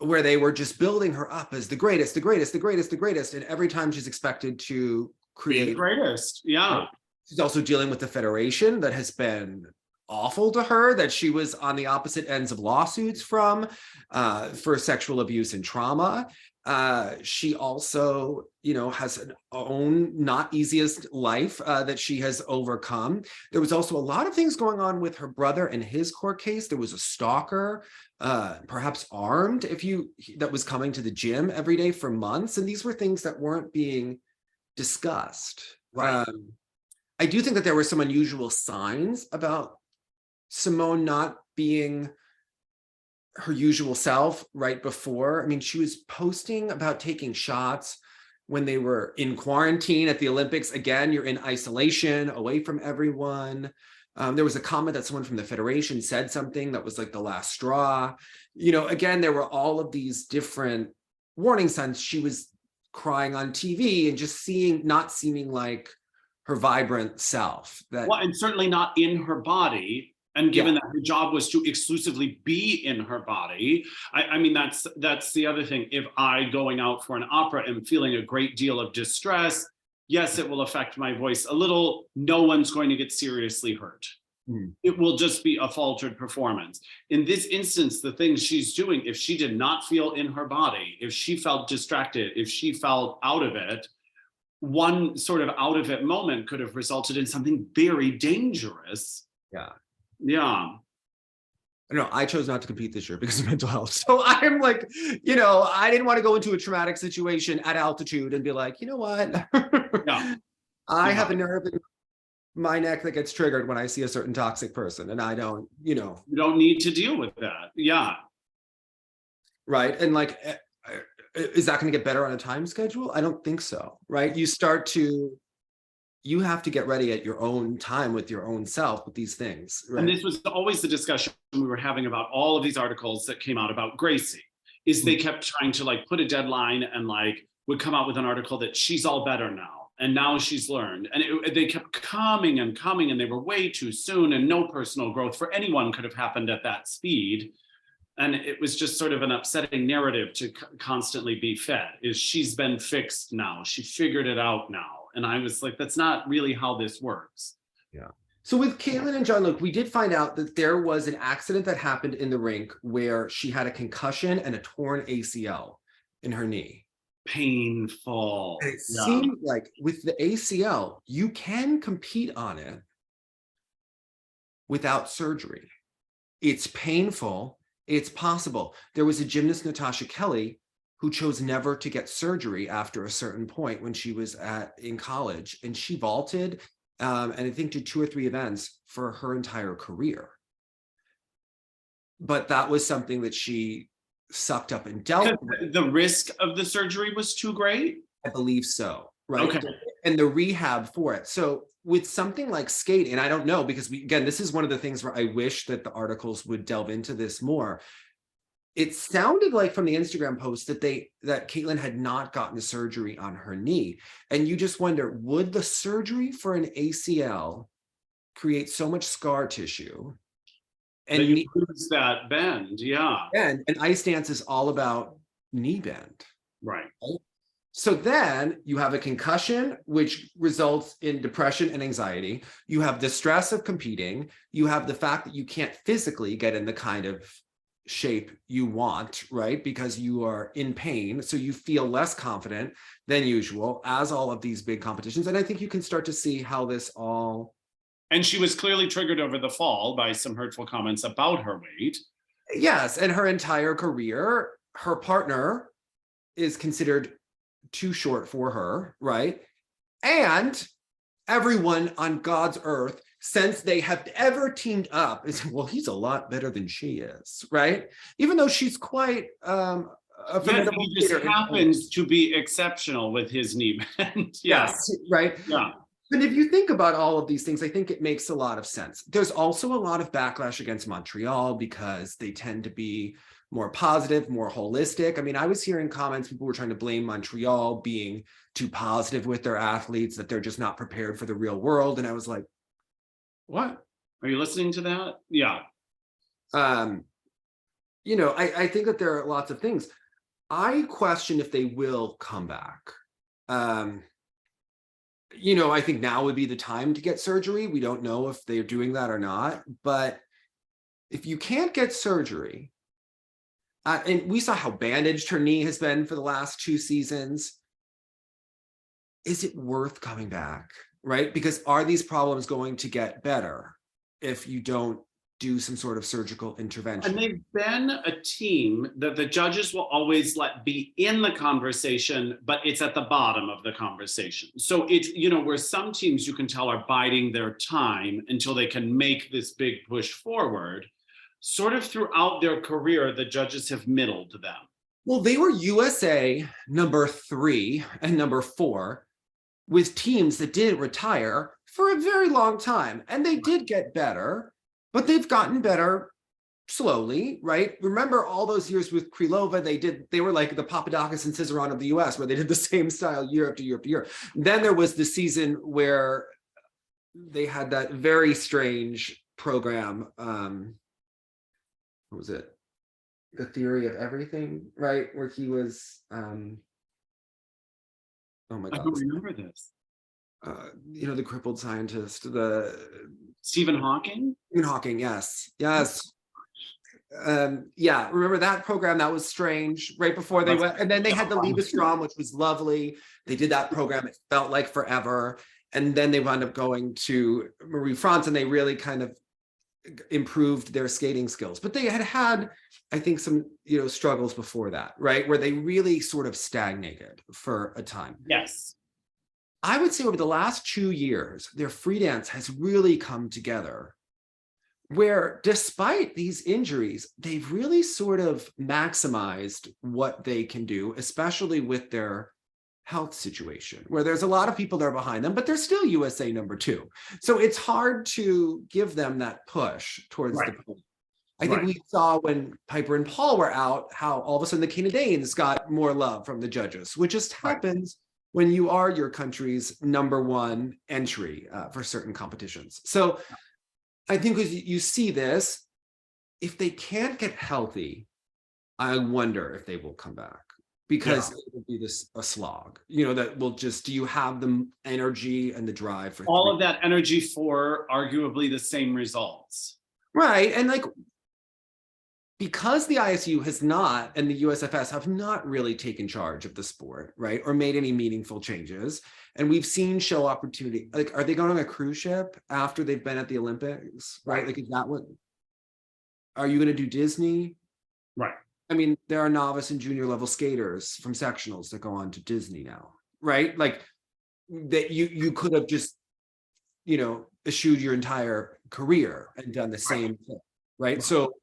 where they were just building her up as the greatest, the greatest, the greatest, the greatest. And every time she's expected to create
the greatest. Yeah.
Right? She's also dealing with the federation that has been awful to her, that she was on the opposite ends of lawsuits from for sexual abuse and trauma. She also, has an own not easiest life that she has overcome. There was also a lot of things going on with her brother and his court case. There was a stalker, perhaps armed, that was coming to the gym every day for months. And these were things that weren't being discussed.
Right.
I do think that there were some unusual signs about Simone not being her usual self right before. I mean, she was posting about taking shots when they were in quarantine at the Olympics. Again, you're in isolation, away from everyone. There was a comment that someone from the Federation said something that was like the last straw. Again, there were all of these different warning signs. She was crying on TV and just not seeming like her vibrant self.
And certainly not in her body. And given that her job was to exclusively be in her body, I mean, that's the other thing. If I, going out for an opera, am feeling a great deal of distress, yes, it will affect my voice a little. No one's going to get seriously hurt. It will just be a faltered performance. In this instance, the things she's doing, if she did not feel in her body, if she felt distracted, if she felt out of it, one sort of out of it moment could have resulted in something very dangerous. Yeah.
No, I chose not to compete this year because of mental health. So I'm like, I didn't want to go into a traumatic situation at altitude and be like, you know what? I have a nerve in my neck that gets triggered when I see a certain toxic person, and I don't, You
don't need to deal with that. Yeah.
Right. And like, is that going to get better on a time schedule? I don't think so. Right. You have to get ready at your own time with your own self with these things. Right?
And this was always the discussion we were having about all of these articles that came out about Gracie, is they kept trying to put a deadline and would come out with an article that she's all better now. And now she's learned. And they kept coming and coming, and they were way too soon, and no personal growth for anyone could have happened at that speed. And it was just sort of an upsetting narrative to constantly be fed, is she's been fixed now. She figured it out now. And I was like, that's not really how this works.
Yeah. So with Kaitlin and Jean-Luc, we did find out that there was an accident that happened in the rink where she had a concussion and a torn ACL in her knee.
Painful.
And it seemed like with the ACL, you can compete on it without surgery. It's painful. It's possible. There was a gymnast, Natasha Kelly, who chose never to get surgery after a certain point when she was in college, and she vaulted and I think did 2 or 3 events for her entire career. But that was something that she sucked up and dealt with.
The risk of the surgery was too great?
I believe so, right?
Okay.
And the rehab for it. So with something like skate, and I don't know, because this is one of the things where I wish that the articles would delve into this more. It sounded like from the Instagram post that Kaitlin had not gotten surgery on her knee. And you just wonder, would the surgery for an ACL create so much scar tissue? And
you lose that bend, yeah.
And ice dance is all about knee bend.
Right.
So then you have a concussion, which results in depression and anxiety. You have the stress of competing. You have the fact that you can't physically get in the kind of shape you want, right? Because you are in pain. So you feel less confident than usual as all of these big competitions. And I think you can start to see how this all...
And she was clearly triggered over the fall by some hurtful comments about her weight.
Yes, and her entire career, her partner is considered too short for her, right? And everyone on God's earth, since they have ever teamed up, is, well, he's a lot better than she is, right? Even though she's quite a formidable
he just happens to be exceptional with his knee bend.
Yes, right?
Yeah.
But if you think about all of these things, I think it makes a lot of sense. There's also a lot of backlash against Montreal because they tend to be more positive, more holistic. I mean, I was hearing comments, people were trying to blame Montreal being too positive with their athletes, that they're just not prepared for the real world. And I was like, what?
Are you listening to that? Yeah.
you know, I think that there are lots of things. I question if they will come back. You know, I think now would be the time to get surgery. We don't know if they're doing that or not, but if you can't get surgery, and we saw how bandaged her knee has been for the last 2 seasons, is it worth coming back, right? Because are these problems going to get better if you don't do some sort of surgical intervention?
And they've been a team that the judges will always let be in the conversation, but it's at the bottom of the conversation. So it's, you know, where some teams you can tell are biding their time until they can make this big push forward. Sort of throughout their career, the judges have middled them.
Well, they were USA number 3 and number 4 with teams that didn't retire for a very long time. And they did get better, but they've gotten better slowly, right? Remember all those years with Krylova, they were like the Papadakis and Cizeron of the US, where they did the same style year after year after year. Then there was the season where they had that very strange program. What was it? The Theory of Everything, right? Where he was, oh my God.
I don't remember this.
You know, the crippled scientist,
Stephen Hawking?
Stephen Hawking, yes. Yeah, remember that program? That was strange, right before they went, and then they had the Liebestrom, which was lovely. They did that program, it felt like forever. And then they wound up going to Marie France, and they really kind of improved their skating skills. But they had, I think, some, you know, struggles before that, right? Where they really sort of stagnated for a time.
Yes.
I would say over the last 2 years, their free dance has really come together, where despite these injuries, they've really sort of maximized what they can do, especially with their health situation, where there's a lot of people that are behind them, but they're still USA number 2. So it's hard to give them that push towards the point. I think we saw when Piper and Paul were out, how all of a sudden the Canadians got more love from the judges, which just happens when you are your country's number 1 entry for certain competitions. So I think as you see this, if they can't get healthy, I wonder if they will come back, because it will be a slog, you know, that will just, do you have the energy and the drive for
all of that energy for arguably the same results?
Right. And like, because the ISU has not, and the USFS have not really taken charge of the sport, right, or made any meaningful changes, and we've seen show opportunity, like, are they going on a cruise ship after they've been at the Olympics, right? Like, is that what, are you going to do Disney?
Right.
I mean, there are novice and junior level skaters from sectionals that go on to Disney now, right? Like, that you could have just, you know, eschewed your entire career and done the same thing, right? So,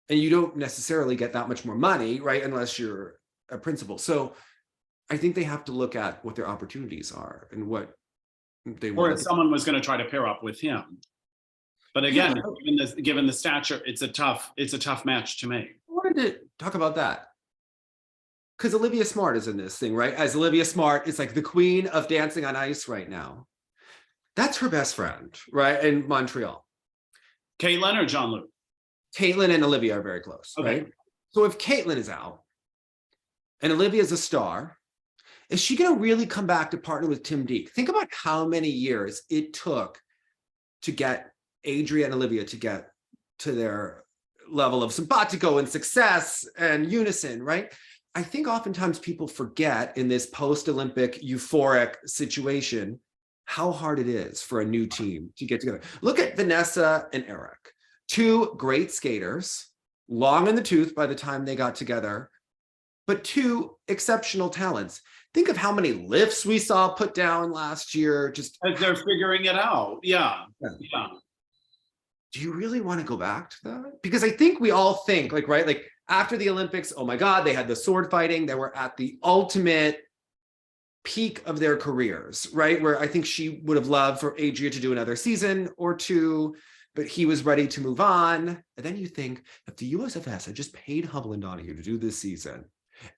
and you don't necessarily get that much more money, right? Unless you're a principal. So I think they have to look at what their opportunities are and what they want.
Or if someone was going to try to pair up with him. But again, given the stature, it's a tough match to make.
I wanted to talk about that, because Olivia Smart is in this thing, right? As Olivia Smart is like the queen of dancing on ice right now. That's her best friend, right? In Montreal.
Kaitlin or Jean-Luc?
Kaitlin and Olivia are very close, right? So if Kaitlin is out and Olivia is a star, is she going to really come back to partner with Tim Deek? Think about how many years it took to get Adria and Olivia to get to their level of simpatico and success and unison, right? I think oftentimes people forget in this post-Olympic euphoric situation how hard it is for a new team to get together. Look at Vanessa and Eric. 2 great skaters, long in the tooth by the time they got together, but 2 exceptional talents. Think of how many lifts we saw put down last year. Just
as they're figuring it out. Yeah.
Do you really want to go back to that? Because I think we all think, like, right, like after the Olympics, oh my God, they had the sword fighting. They were at the ultimate peak of their careers, right? Where I think she would have loved for Adria to do another season or 2, but he was ready to move on. And then you think, if the USFS had just paid Hubble and Donahue to do this season,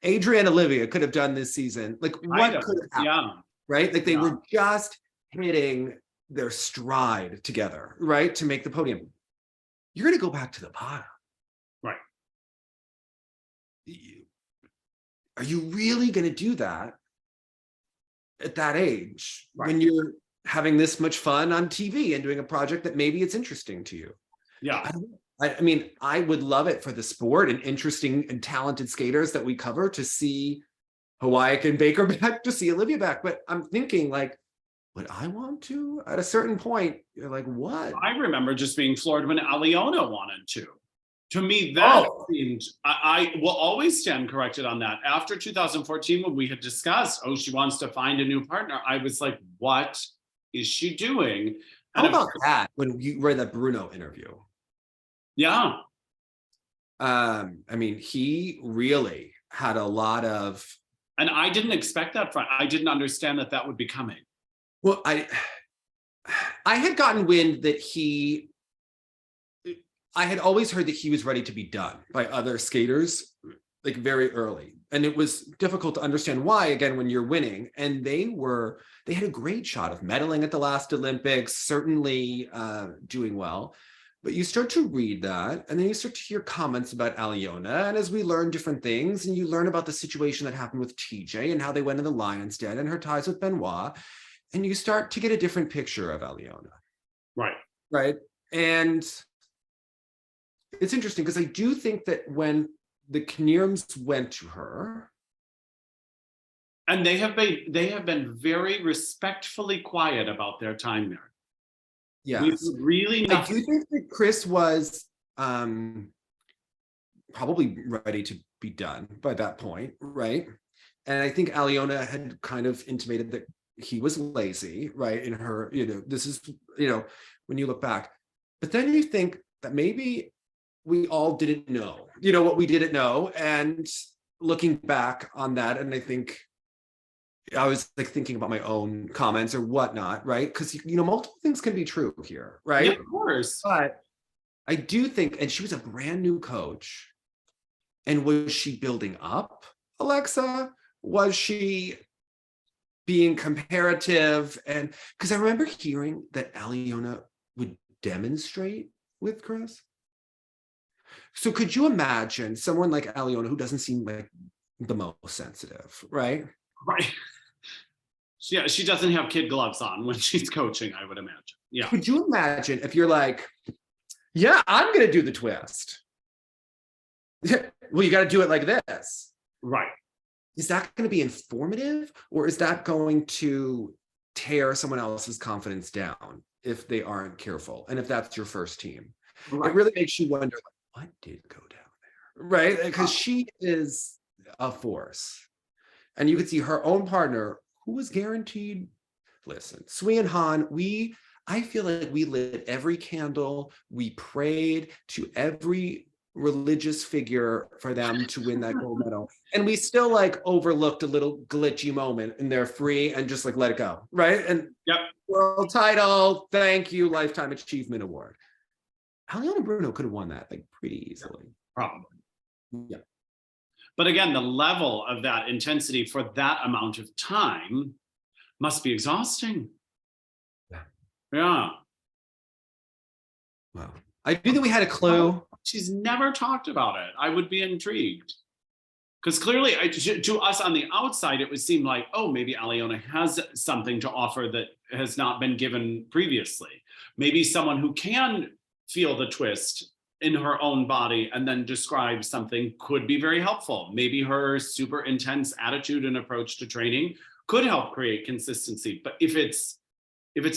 Adria and Olivia could have done this season. Like, what could have happened, right? Like, they were just hitting their stride together, right, to make the podium. You're going to go back to the bottom.
Right.
are you really going to do that at that age when you're having this much fun on TV and doing a project that maybe it's interesting to you?
Yeah.
I mean, I would love it for the sport and interesting and talented skaters that we cover to see Hawayek and Baker back, to see Olivia back. But I'm thinking, like, would I want to? At a certain point, you're like, what?
I remember just being floored when Aljona wanted to. To me, that seemed, I will always stand corrected on that. After 2014, when we had discussed, oh, she wants to find a new partner, I was like, what is she doing?
How about that when you read that Bruno interview?
Yeah.
I mean, he really had a lot of...
And I didn't expect that. I didn't understand that that would be coming.
Well, I had gotten wind that I had always heard that he was ready to be done by other skaters, like very early. And it was difficult to understand why, again, when you're winning. And they had a great shot of medaling at the last Olympics, certainly doing well. But you start to read that, and then you start to hear comments about Aljona. And as we learn different things, and you learn about the situation that happened with TJ and how they went to the Lions Den and her ties with Benoit, and you start to get a different picture of Aljona.
Right.
Right. And it's interesting because I do think that when the Knirms went to her,
and they have been very respectfully quiet about their time there.
Yes.
Really,
I do think that Chris was probably ready to be done by that point, right? And I think Aljona had kind of intimated that he was lazy, right? In her, this is, when you look back. But then you think that maybe we all didn't know, what we didn't know. And looking back on that, and I think I was like thinking about my own comments or whatnot, right? Because, multiple things can be true here, right?
Yeah, of course.
But I do think, and she was a brand new coach. And was she building up Alexa? Was she being comparative? And because I remember hearing that Aljona would demonstrate with Chris. So could you imagine someone like Aljona, who doesn't seem like the most sensitive, right?
Right. Yeah, she doesn't have kid gloves on when she's coaching, I would imagine. Yeah.
Could you imagine if you're like, yeah, I'm going to do the twist. Well, you got to do it like this.
Right.
Is that going to be informative, or is that going to tear someone else's confidence down if they aren't careful? And if that's your first team, right. It really makes you wonder, like, what did go down there? Right. Because she is a force. And you could see her own partner, who was guaranteed. Listen, Sui and Han, I feel like we lit every candle. We prayed to every religious figure for them to win that gold medal. And we still like overlooked a little glitchy moment in their free and just like let it go. Right. And
yep.
World title. Thank you. Lifetime Achievement Award. Aljona Bruno could have won that like pretty easily.
Probably.
Yeah.
But again, the level of that intensity for that amount of time must be exhausting.
Yeah.
Yeah.
Wow. I do think we had a clue.
She's never talked about it. I would be intrigued. Because clearly, to us on the outside, it would seem like, oh, maybe Aljona has something to offer that has not been given previously. Maybe someone who can feel the twist in her own body and then describe something could be very helpful. Maybe her super intense attitude and approach to training could help create consistency. But if it's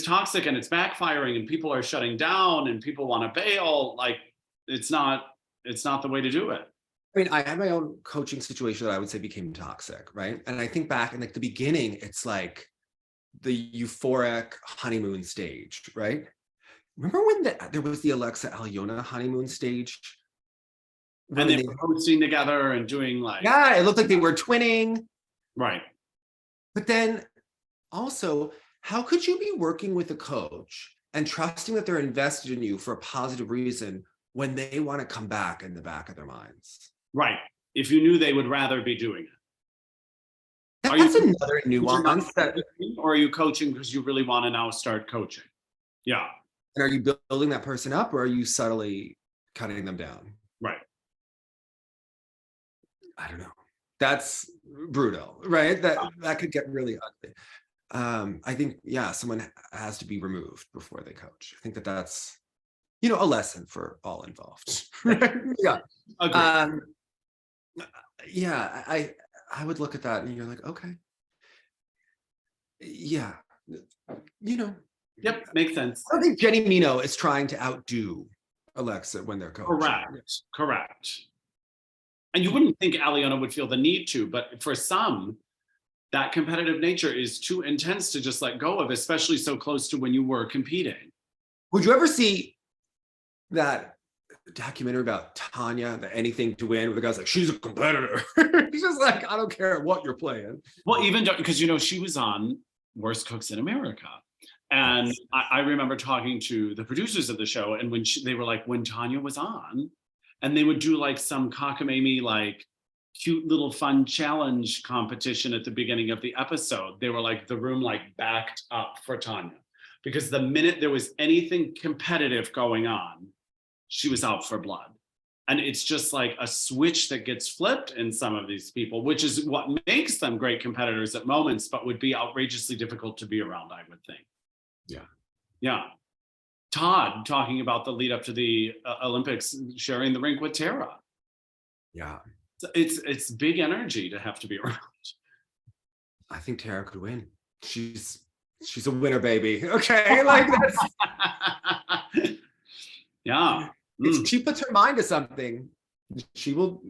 toxic and it's backfiring and people are shutting down and people want to bail, like it's not the way to do it.
I mean, I had my own coaching situation that I would say became toxic, right? And I think back in like the beginning, it's like the euphoric honeymoon stage, right? Remember when there was the Alexa Aljona honeymoon stage?
And they were hosting together and doing like...
Yeah, it looked like they were twinning.
Right.
But then also, how could you be working with a coach and trusting that they're invested in you for a positive reason when they want to come back in the back of their minds?
Right. If you knew they would rather be doing it.
That's another nuance.
Or are you coaching because you really want to now start coaching? Yeah.
And are you building that person up, or are you subtly cutting them down?
Right.
I don't know. That's brutal, right? That could get really ugly. I think, yeah, someone has to be removed before they coach. I think that's, a lesson for all involved. Yeah.
Agreed.
Yeah, I would look at that and you're like, okay. Yeah.
Yep, makes sense.
I don't think Jenny Mino is trying to outdo Alexa when they're coaching.
Correct. And you wouldn't think Aljona would feel the need to, but for some, that competitive nature is too intense to just let go of, especially so close to when you were competing.
Would you ever see that documentary about Tanya, the Anything to Win, where the guy's like, she's a competitor. He's just like, I don't care what you're playing.
Well, even because, she was on Worst Cooks in America. And I remember talking to the producers of the show, and when they were like, when Tanya was on, and they would do like some cockamamie, like cute little fun challenge competition at the beginning of the episode. They were like, the room like backed up for Tanya, because the minute there was anything competitive going on, she was out for blood. And it's just like a switch that gets flipped in some of these people, which is what makes them great competitors at moments, but would be outrageously difficult to be around, I would think. Yeah. Todd talking about the lead up to the Olympics, sharing the rink with Tara.
Yeah.
It's big energy to have to be around.
I think Tara could win. She's a winner, baby. Okay, like that's.
Yeah.
If she puts her mind to something, she will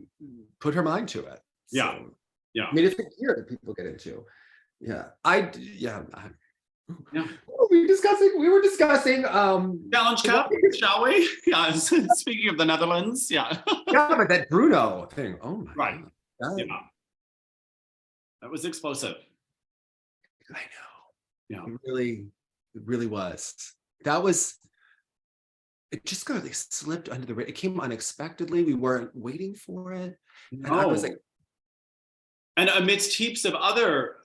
put her mind to it.
Yeah.
So,
Yeah.
I mean, it's a gear that people get into. Yeah. We were discussing
Challenge Cup, shall we? Yeah. Speaking of the Netherlands, yeah.
Yeah, but that Bruno thing. Oh my
Right.
God.
Yeah. That was explosive.
I know.
Yeah.
It really was. It just kind of slipped under the radar. It came unexpectedly. We weren't waiting for it. And I was like,
and amidst heaps of other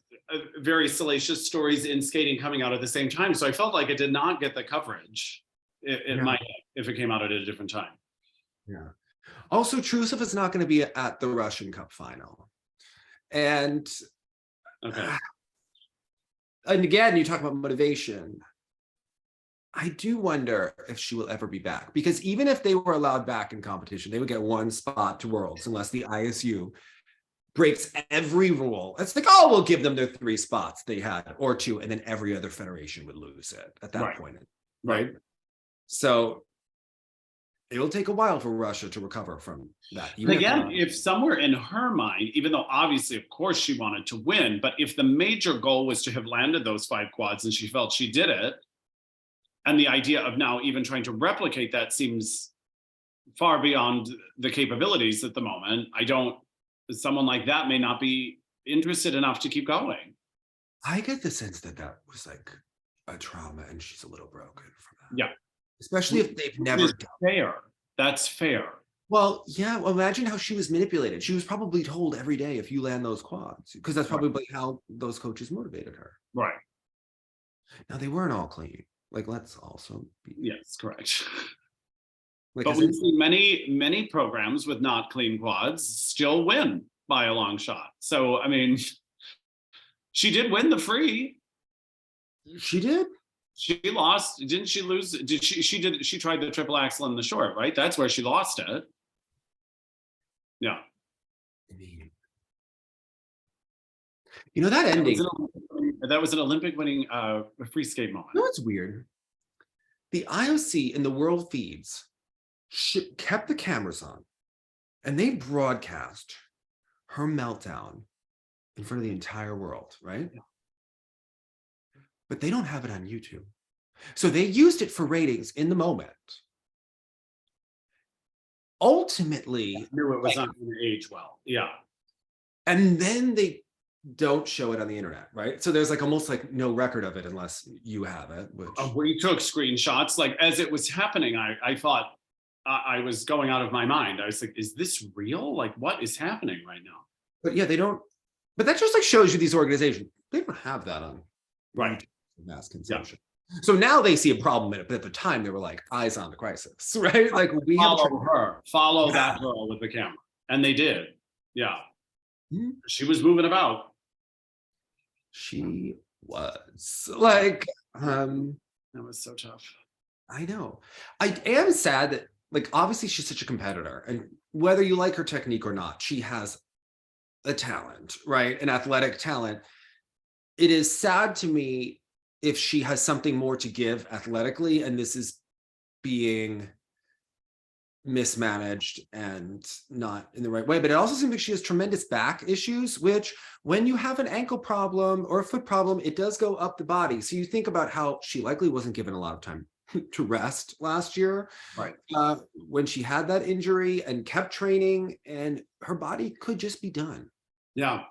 very salacious stories in skating coming out at the same time. So I felt like it did not get the coverage it might have if it came out at a different time.
Yeah. Also, Trusov is not going to be at the Russian Cup final. And again, you talk about motivation. I do wonder if she will ever be back, because even if they were allowed back in competition, they would get one spot to Worlds unless the ISU breaks every rule. It's like, we'll give them their 3 spots they had or 2, and then every other federation would lose it at that point. Right. So it'll take a while for Russia to recover from that.
Again, if somewhere in her mind, even though obviously, of course, she wanted to win, but if the major goal was to have landed those 5 quads and she felt she did it, and the idea of now even trying to replicate that seems far beyond the capabilities at the moment. Someone like that may not be interested enough to keep going.
I get the sense that was like a trauma and she's a little broken from that.
Yeah.
Especially if they've never done
fair. That's fair.
Well, yeah. Well, imagine how she was manipulated. She was probably told every day, if you land those quads, because that's probably how those coaches motivated her.
Right.
Now, they weren't all clean. Like, let's also be.
Yes, correct.
Like,
but we've seen many programs with not clean quads still win by a long shot. So, I mean, she did win the free.
She did.
She lost. Didn't she lose? She tried the triple axel in the short, right? That's where she lost it. Yeah.
I mean, that ending.
That was an Olympic winning free skate moment.
No, it's weird. The IOC and the world feeds kept the cameras on, and they broadcast her meltdown in front of the entire world, right? Yeah. But they don't have it on YouTube. So they used it for ratings in the moment. Ultimately,
I knew it was not going to age well. Yeah.
And then they don't show it on the internet, right? So there's like almost like no record of it unless you have it. Which
we took screenshots. Like as it was happening, I thought I was going out of my mind. I was like, is this real? Like what is happening right now?
But yeah, they don't. But that just like shows you these organizations, they don't have that on mass consumption. Yeah. So now they see a problem in it, but at the time they were like eyes on the crisis, right? Like we
follow that girl with the camera, and they did. Yeah. She was moving about.
She was like,
That was so tough.
I know. I am sad that, like, obviously she's such a competitor, and whether you like her technique or not, she has a talent, right? An athletic talent. It is sad to me if she has something more to give athletically, and this is being mismanaged and not in the right way. But it also seems like she has tremendous back issues, which when you have an ankle problem or a foot problem, it does go up the body. So you think about how she likely wasn't given a lot of time to rest last year,
right?
When she had that injury and kept training, and her body could just be done.
Yeah.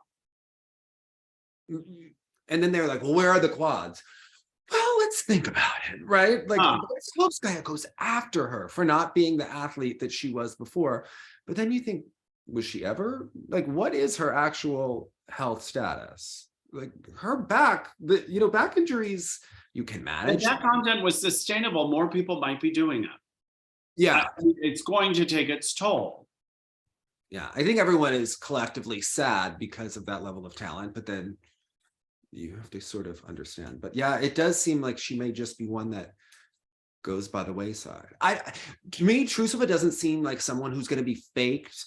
And then they're like, well, where are the quads? Well, let's think about it, right? Like, Slopskaya goes after her for not being the athlete that she was before. But then you think, was she ever? Like, what is her actual health status? Like, her back, back injuries, you can manage.
If that content was sustainable, more people might be doing it.
Yeah.
It's going to take its toll.
Yeah, I think everyone is collectively sad because of that level of talent, but then you have to sort of understand. But yeah, it does seem like she may just be one that goes by the wayside. To me, Trusova doesn't seem like someone who's going to be faked,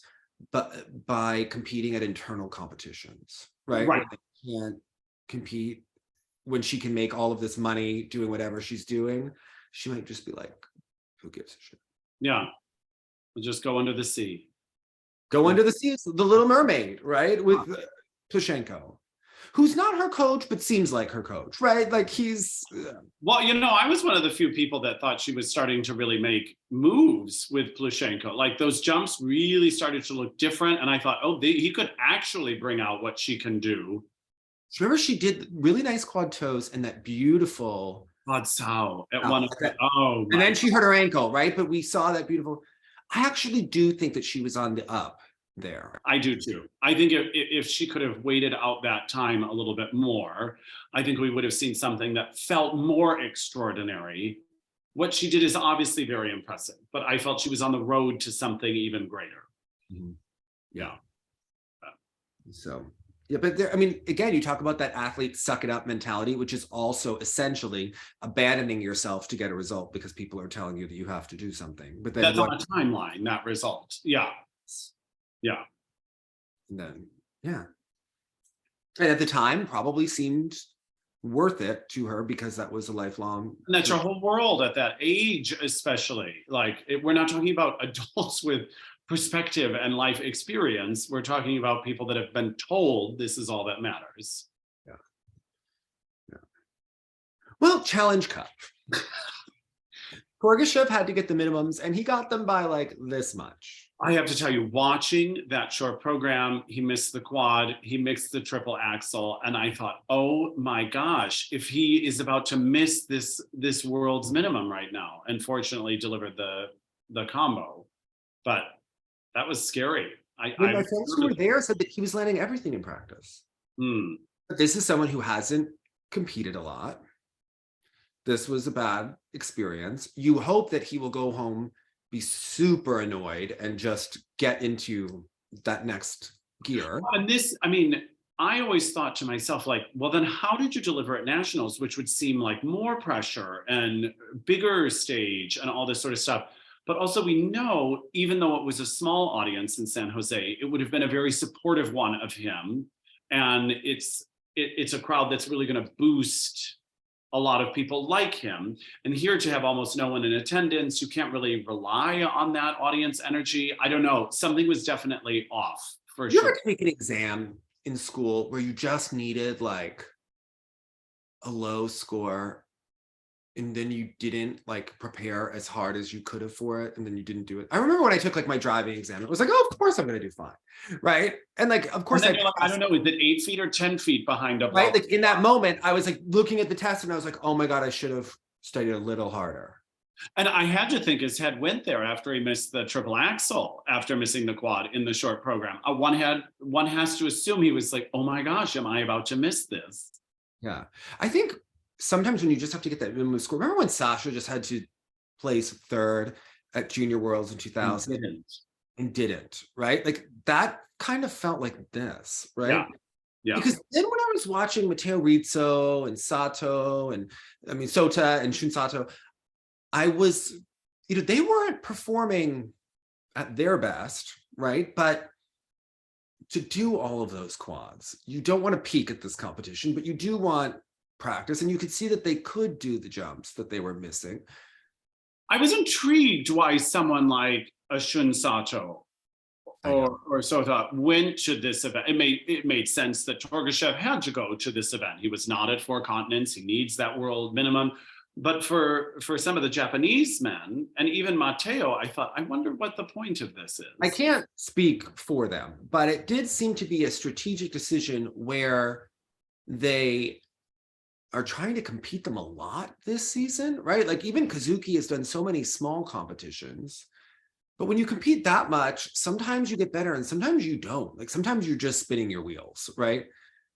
but by competing at internal competitions, right?
Right.
They can't compete when she can make all of this money doing whatever she's doing. She might just be like, who gives a shit?
Yeah, we'll just go under the sea.
Go under the sea. It's the Little Mermaid, right? With Plushenko, who's not her coach, but seems like her coach, right? Like he's...
Well, I was one of the few people that thought she was starting to really make moves with Plushenko. Like those jumps really started to look different. And I thought, he could actually bring out what she can do.
Remember, she did really nice quad toes and that beautiful...
Quad sow at one of the... Oh,
and then she hurt her ankle, right? But we saw that beautiful... I actually do think that she was on the up there.
I do too. I think if she could have waited out that time a little bit more, I think we would have seen something that felt more extraordinary. What she did is obviously very impressive, but I felt she was on the road to something even greater.
Mm-hmm.
Yeah.
So, yeah, but there, I mean, again, you talk about that athlete suck it up mentality, which is also essentially abandoning yourself to get a result because people are telling you that you have to do something. But then
that's on a timeline, that result. Yeah. Yeah.
And then, yeah. And at the time, probably seemed worth it to her because that was a lifelong.
And that's her whole world at that age, especially. Like, we're not talking about adults with perspective and life experience. We're talking about people that have been told this is all that matters.
Yeah. Yeah. Well, Challenge Cup. Torgashev had to get the minimums, and he got them by like this much.
I have to tell you, watching that short program, he missed the quad, he missed the triple axel, and I thought, oh my gosh, if he is about to miss this world's minimum right now, and fortunately delivered the combo, but that was scary. My friends
who were there said that he was landing everything in practice. But this is someone who hasn't competed a lot. This was a bad experience. You hope that he will go home, be super annoyed, and just get into that next gear.
And this, I mean, I always thought to myself, like, well, then how did you deliver at nationals, which would seem like more pressure and bigger stage and all this sort of stuff. But also we know, even though it was a small audience in San Jose, it would have been a very supportive one of him. And it's a crowd that's really going to boost a lot of people like him. And here to have almost no one in attendance, you can't really rely on that audience energy. I don't know. Something was definitely off for sure.
You ever take an exam in school where you just needed like a low score and then you didn't like prepare as hard as you could have for it, and then you didn't do it? I remember when I took like my driving exam, it was like, oh, of course I'm going to do fine, right? And like, of course,
I don't know, is it 8 feet or 10 feet behind a
right? Like in that moment, I was like looking at the test, and I was like, oh my god, I should have studied a little harder.
And I had to think his head went there after he missed the triple axel, after missing the quad in the short program. One has to assume he was like, oh my gosh, am I about to miss this?
Yeah, I think sometimes when you just have to get that minimum score. Remember when Sasha just had to place 3rd at Junior Worlds in 2000 and didn't, right? Like that kind of felt like this, right?
Yeah. Yeah.
Because then when I was watching Matteo Rizzo and Sato and Sota and Shun Sato, I was, they weren't performing at their best, right? But to do all of those quads, you don't want to peak at this competition, but you do want practice. And you could see that they could do the jumps that they were missing.
I was intrigued why someone like a Shun Sato or Sota went to this event. It made sense that Torgashev had to go to this event. He was not at 4 continents. He needs that world minimum. But for some of the Japanese men, and even Matteo, I thought, I wonder what the point of this is.
I can't speak for them, but it did seem to be a strategic decision where they are trying to compete them a lot this season, right? Like even Kazuki has done so many small competitions. But when you compete that much, sometimes you get better and sometimes you don't. Like sometimes you're just spinning your wheels, right?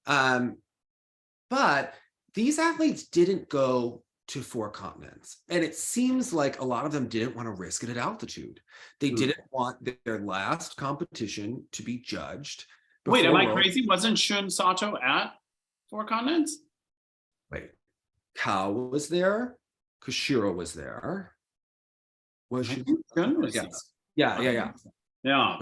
But these athletes didn't go to 4 continents. And it seems like a lot of them didn't want to risk it at altitude. They didn't want their last competition to be judged.
Wait, am I crazy? Wasn't Shun Sato at 4 continents?
Wait, Kao was there. Koshiro was there. Was she? Yes. Yeah.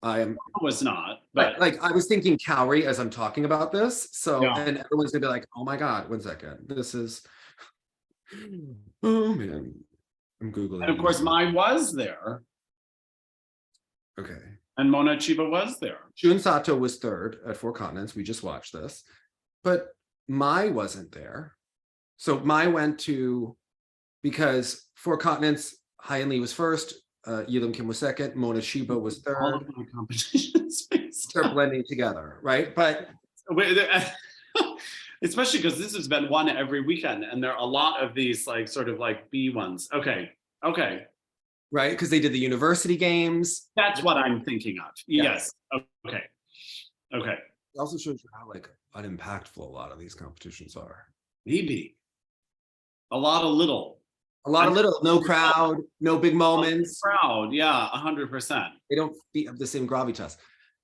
I
was not, but
like I was thinking Kaori as I'm talking about this. So and everyone's gonna be like, oh my God, 1 second. This is oh man. I'm Googling.
And of course, Mai was there.
Okay.
And Mona Chiba was there.
Shun Sato was 3rd at 4 continents. We just watched this. But Mai wasn't there. So Mai went to, because 4 continents, Hyan Lee was 1st, Yilim Kim was 2nd, Mona Chiba was 3rd.
All of my competitions.
They're blending together, right? But
especially because this has been one every weekend, and there are a lot of these like sort of like B ones. Okay.
Right, because they did the university games.
That's what I'm thinking of. Yes. Okay.
It also shows you how like unimpactful a lot of these competitions are.
Maybe. A lot of little,
no crowd, no big moments.
Crowd, yeah, 100%.
They don't have the same gravitas.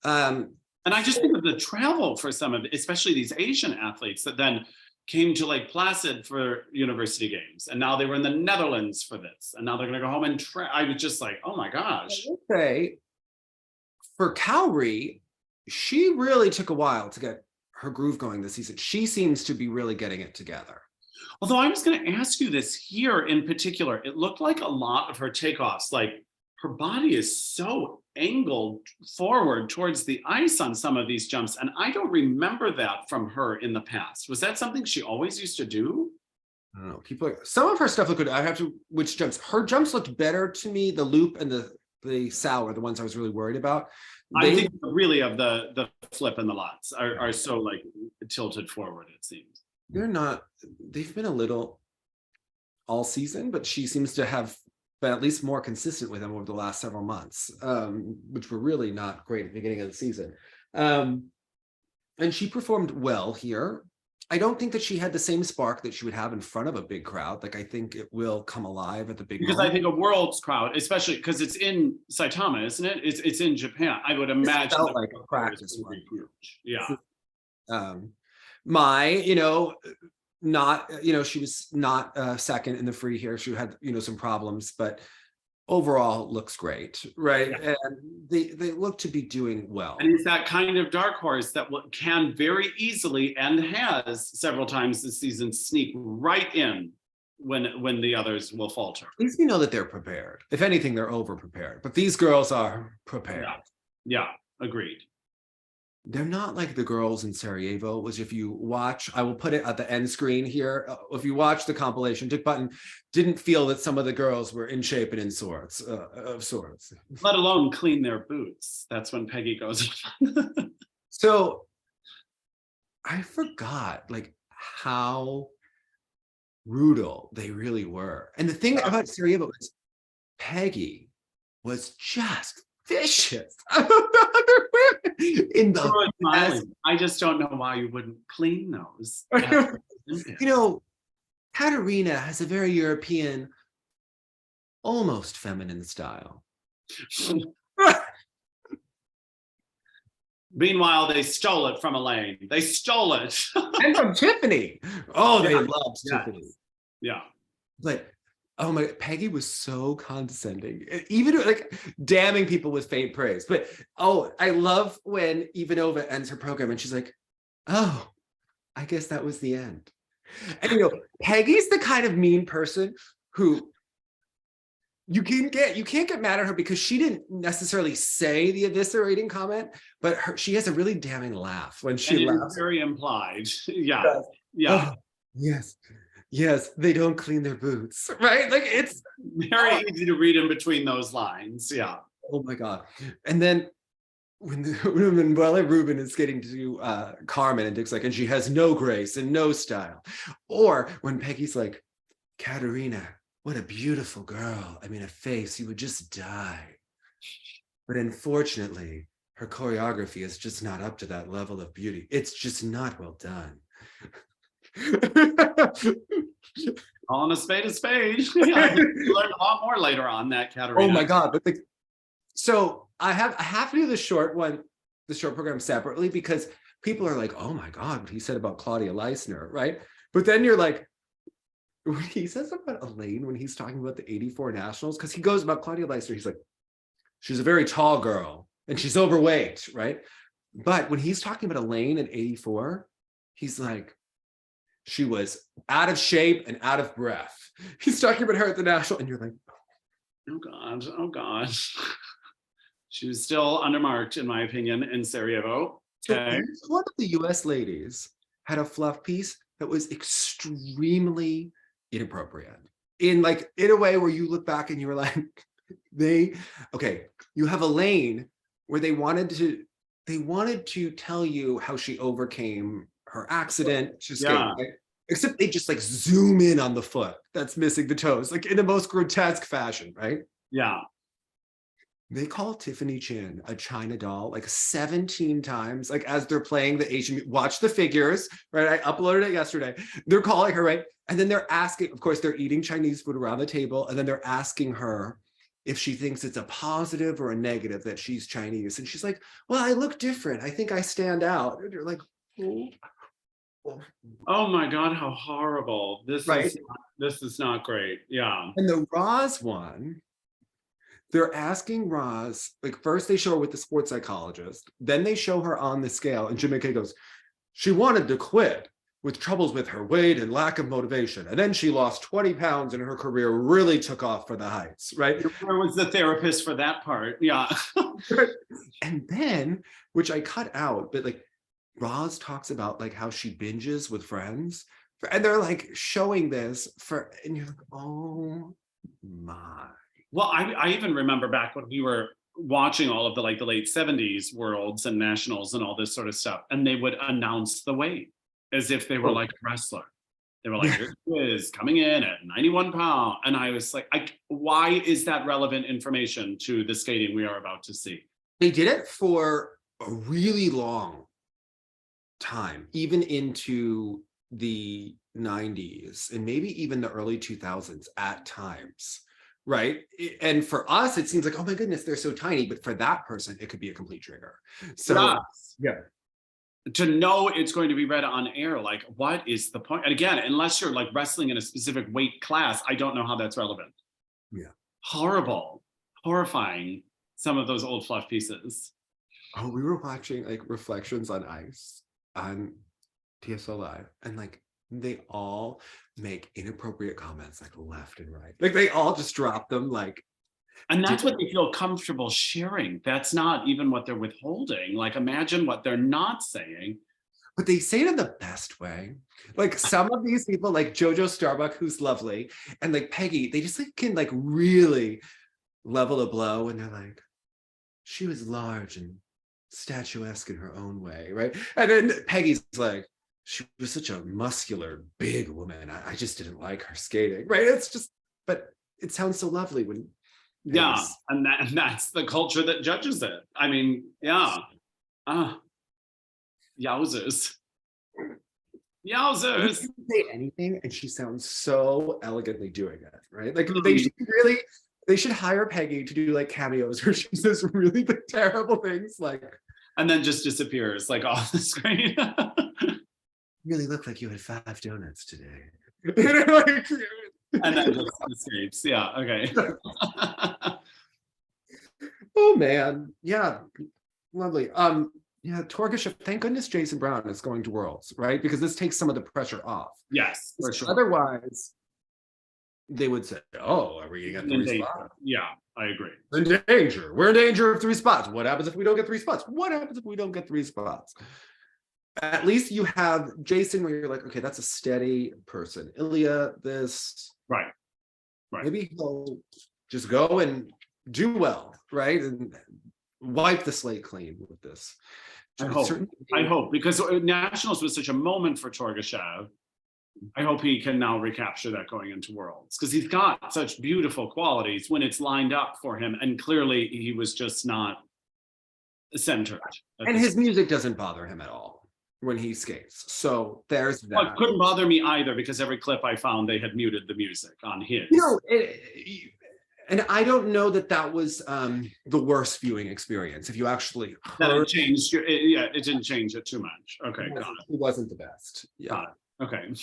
And I just think of the travel for some of, especially these Asian athletes that then came to Lake Placid for university games, and now they were in the Netherlands for this, and now they're going to go home and I was just like, oh my gosh.
I would say for Kaori, she really took a while to get her groove going this season. She seems to be really getting it together.
Although I was going to ask you this here in particular, it looked like a lot of her takeoffs, like her body is so angled forward towards the ice on some of these jumps. And I don't remember that from her in the past. Was that something she always used to do?
I don't know. Some of her stuff looked good. I have to, which jumps? Her jumps looked better to me. The loop and the sow are the ones I was really worried about.
I think really of the flip and the lots are so like tilted forward, it seems.
They've been a little all season, but she seems to have been at least more consistent with them over the last several months, which were really not great at the beginning of the season. And she performed well here. I don't think that she had the same spark that she would have in front of a big crowd. Like I think it will come alive at the big
because
moment.
I think a world's crowd, especially because it's in Saitama, isn't it? It's in Japan. I would imagine
it felt like a practice would be
huge. Yeah.
She was not second in the free here. She had some problems, but overall looks great, right? Yeah. And they look to be doing well.
And it's that kind of dark horse that can very easily and has several times this season sneak right in when the others will falter.
At least we know that they're prepared. If anything, they're over prepared. But these girls are prepared.
Yeah, agreed.
They're not like the girls in Sarajevo, which if you watch, I will put it at the end screen here. If you watch the compilation, Dick Button didn't feel that some of the girls were in shape and in sorts of sorts.
Let alone clean their boots. That's when Peggy goes.
So I forgot like how brutal they really were. And the thing about Sarajevo is Peggy was just vicious. In the
I just don't know why you wouldn't clean those.
Katerina has a very European, almost feminine style.
Meanwhile, they stole it from Elaine. They stole it.
And from Tiffany. Oh, they loved
Yeah.
Tiffany.
Yeah.
But oh my, Peggy was so condescending, even like damning people with faint praise. But oh, I love when Ivanova ends her program and she's like, oh, I guess that was the end. And you know, Peggy's the kind of mean person who you can't get mad at her because she didn't necessarily say the eviscerating comment, but she has a really damning laugh when she laughs.
Very implied. Yeah. Yeah.
Oh, yes, they don't clean their boots, right? Like it's
very easy to read in between those lines. Yeah.
Oh my God. And then when Manuela Rubin is getting to Carmen and Dick's like, and she has no grace and no style. Or when Peggy's like, Katerina, what a beautiful girl. I mean, a face, you would just die. But unfortunately, her choreography is just not up to that level of beauty. It's just not well done.
Calling a spade a spade. Yeah, you learn a lot more later on that, Katerina.
Oh my God. But so I have to do the short program separately because people are like, oh my God, what he said about Claudia Leisner, right? But then you're like, when he says about Elaine, when he's talking about the 84 nationals, because he goes about Claudia Leisner, he's like, she's a very tall girl and she's overweight, right? But when he's talking about Elaine in 84, he's like, she was out of shape and out of breath. He's talking about her at the national and you're like,
oh God. She was still undermarked, in my opinion, in Sarajevo. Okay.
So one of the US ladies had a fluff piece that was extremely inappropriate in a way where you look back and you were like, you have Elaine where they wanted to tell you how she overcame her accident. Except they just like zoom in on the foot that's missing the toes, like in the most grotesque fashion, right?
Yeah.
They call Tiffany Chin a China doll like 17 times, like as they're playing the Asian, watch the figures, right? I uploaded it yesterday. They're calling her, right? And then they're asking, of course, they're eating Chinese food around the table. And then they're asking her if she thinks it's a positive or a negative that she's Chinese. And she's like, well, I look different. I think I stand out. And you're like,
oh my God, how horrible. This is not great. Yeah.
And the Roz one, they're asking Roz, like first they show her with the sports psychologist, then they show her on the scale, and Jim McKay goes, she wanted to quit with troubles with her weight and lack of motivation. And then she lost 20 pounds and her career really took off for the heights, right?
Where was the therapist for that part? Yeah.
And then, which I cut out, but like Roz talks about like how she binges with friends, and they're like showing this and you're like, oh my.
Well, I even remember back when we were watching all of the late 70s worlds and nationals and all this sort of stuff, and they would announce the weight as if they were like a wrestler. They were like, here she is coming in at 91 pounds. And I was like, why is that relevant information to the skating we are about to see?
They did it for a really long time, even into the 90s and maybe even the early 2000s at times. Right. And for us, it seems like, oh my goodness, they're so tiny. But for that person, it could be a complete trigger. So, yeah.
To know it's going to be read on air, like, what is the point? And again, unless you're like wrestling in a specific weight class, I don't know how that's relevant.
Yeah.
Horrible, horrifying, some of those old fluff pieces.
Oh, we were watching like Reflections on Ice on TSO Live, and like they all make inappropriate comments like left and right. Like they all just drop them like.
And that's what they feel comfortable sharing. That's not even what they're withholding. Like imagine what they're not saying.
But they say it in the best way. Like some of these people like Jojo Starbuck, who's lovely, and like Peggy, they just like can like really level a blow and they're like, she was large and statuesque in her own way, right? And then Peggy's like, she was such a muscular, big woman. I just didn't like her skating, right? It's just, but it sounds so lovely when.
Yeah, and that's the culture that judges it. I mean, yeah. Yowzers. Yowzers.
She can say anything, and she sounds so elegantly doing it, right? Like they should hire Peggy to do like cameos where she says really terrible things like,
and then just disappears like off the screen.
You really look like you had 5 donuts today.
And then just escapes. Yeah, okay.
Oh man, yeah, lovely. Yeah, Torgashev, thank goodness Jason Brown is going to Worlds, right? Because this takes some of the pressure off.
Yes, for sure.
Otherwise, they would say, oh, are we gonna get 3 spots?
Yeah, I agree.
In danger. We're in danger of 3 spots. What happens if we don't get 3 spots? What happens if we don't get 3 spots? At least you have Jason where you're like, okay, that's a steady person. Ilya, this.
Right.
Maybe he'll just go and do well, right? And wipe the slate clean with this.
I hope, because Nationals was such a moment for Torgashev. I hope he can now recapture that going into Worlds, because he's got such beautiful qualities when it's lined up for him, and clearly he was just not centered.
And his music doesn't bother him at all when he skates. So there's that.
Well, it couldn't bother me either, because every clip I found, they had muted the music on his.
And I don't know that that was the worst viewing experience. If you actually heard,
it changed. It didn't change it too much. Okay, got it.
It wasn't the best. Yeah.
Okay.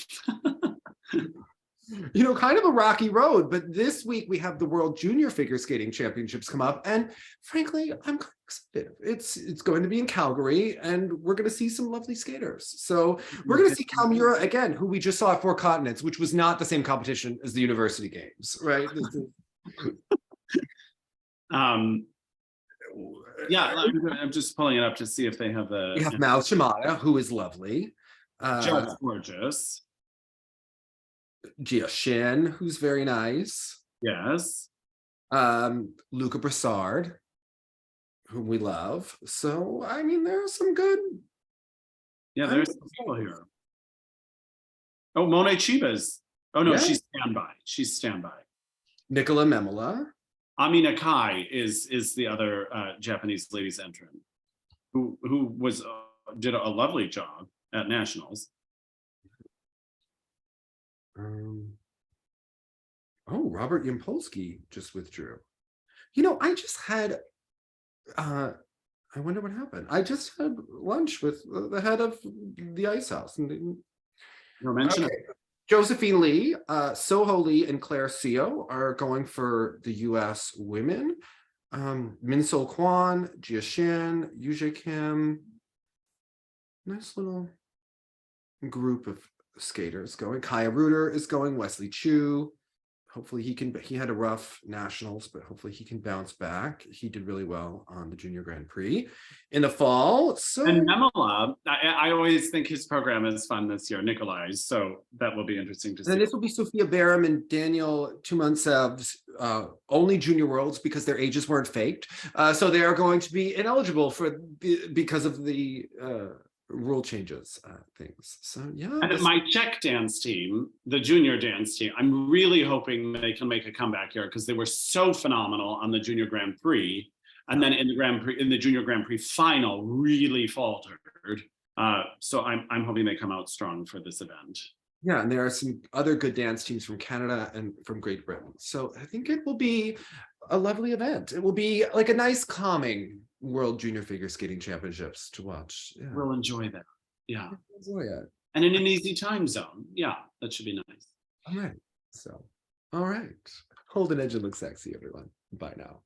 Kind of a rocky road, but this week we have the World Junior Figure Skating Championships come up, and frankly, I'm kind of excited. It's going to be in Calgary, and we're going to see some lovely skaters. So we're going to see Kamila again, who we just saw at 4 Continents, which was not the same competition as the University Games, right?
Yeah, I'm just pulling it up to see if they have the.
We have Mal Shimada, who is lovely.
Just gorgeous.
Gia Shin, who's very nice.
Yes.
Luca Brassard, whom we love. So, I mean, there's some good.
Yeah, there's some people here. Oh, Monet Chibas. Oh, no, she's standby.
Nicola Memola.
Amina Kai is the other Japanese ladies entrant who was did a lovely job at Nationals.
Robert Yampolsky just withdrew. I just had I wonder what happened. I just had lunch with the head of the Ice House. And Josephine Lee, Soho Lee, and Claire Seo are going for the U.S. women. Min-Sol Kwan, Jia Shin, Yuje Kim. Nice little group of skaters going. Kaya Reuter is going. Wesley Chu. Hopefully he had a rough Nationals, but hopefully he can bounce back. He did really well on the Junior Grand Prix in the fall.
And Memola, I always think his program is fun this year, Nikolai's, so that will be interesting to see.
And this will be Sophia Baram and Daniel Tumansev's only Junior Worlds, because their ages weren't faked. So they are going to be ineligible because of the rule changes things. So yeah.
And my Czech dance team, the junior dance team, I'm really hoping they can make a comeback here, because they were so phenomenal on the Junior Grand Prix, and then in the Junior Grand Prix final really faltered. So I'm hoping they come out strong for this event.
Yeah, and there are some other good dance teams from Canada and from Great Britain. So I think it will be a lovely event. It will be like a nice calming World Junior Figure Skating Championships to watch. Yeah.
We'll enjoy that. Yeah.
Enjoy it.
And in an easy time zone. Yeah, that should be nice.
All right. So, all right. Hold an edge and look sexy, everyone. Bye now.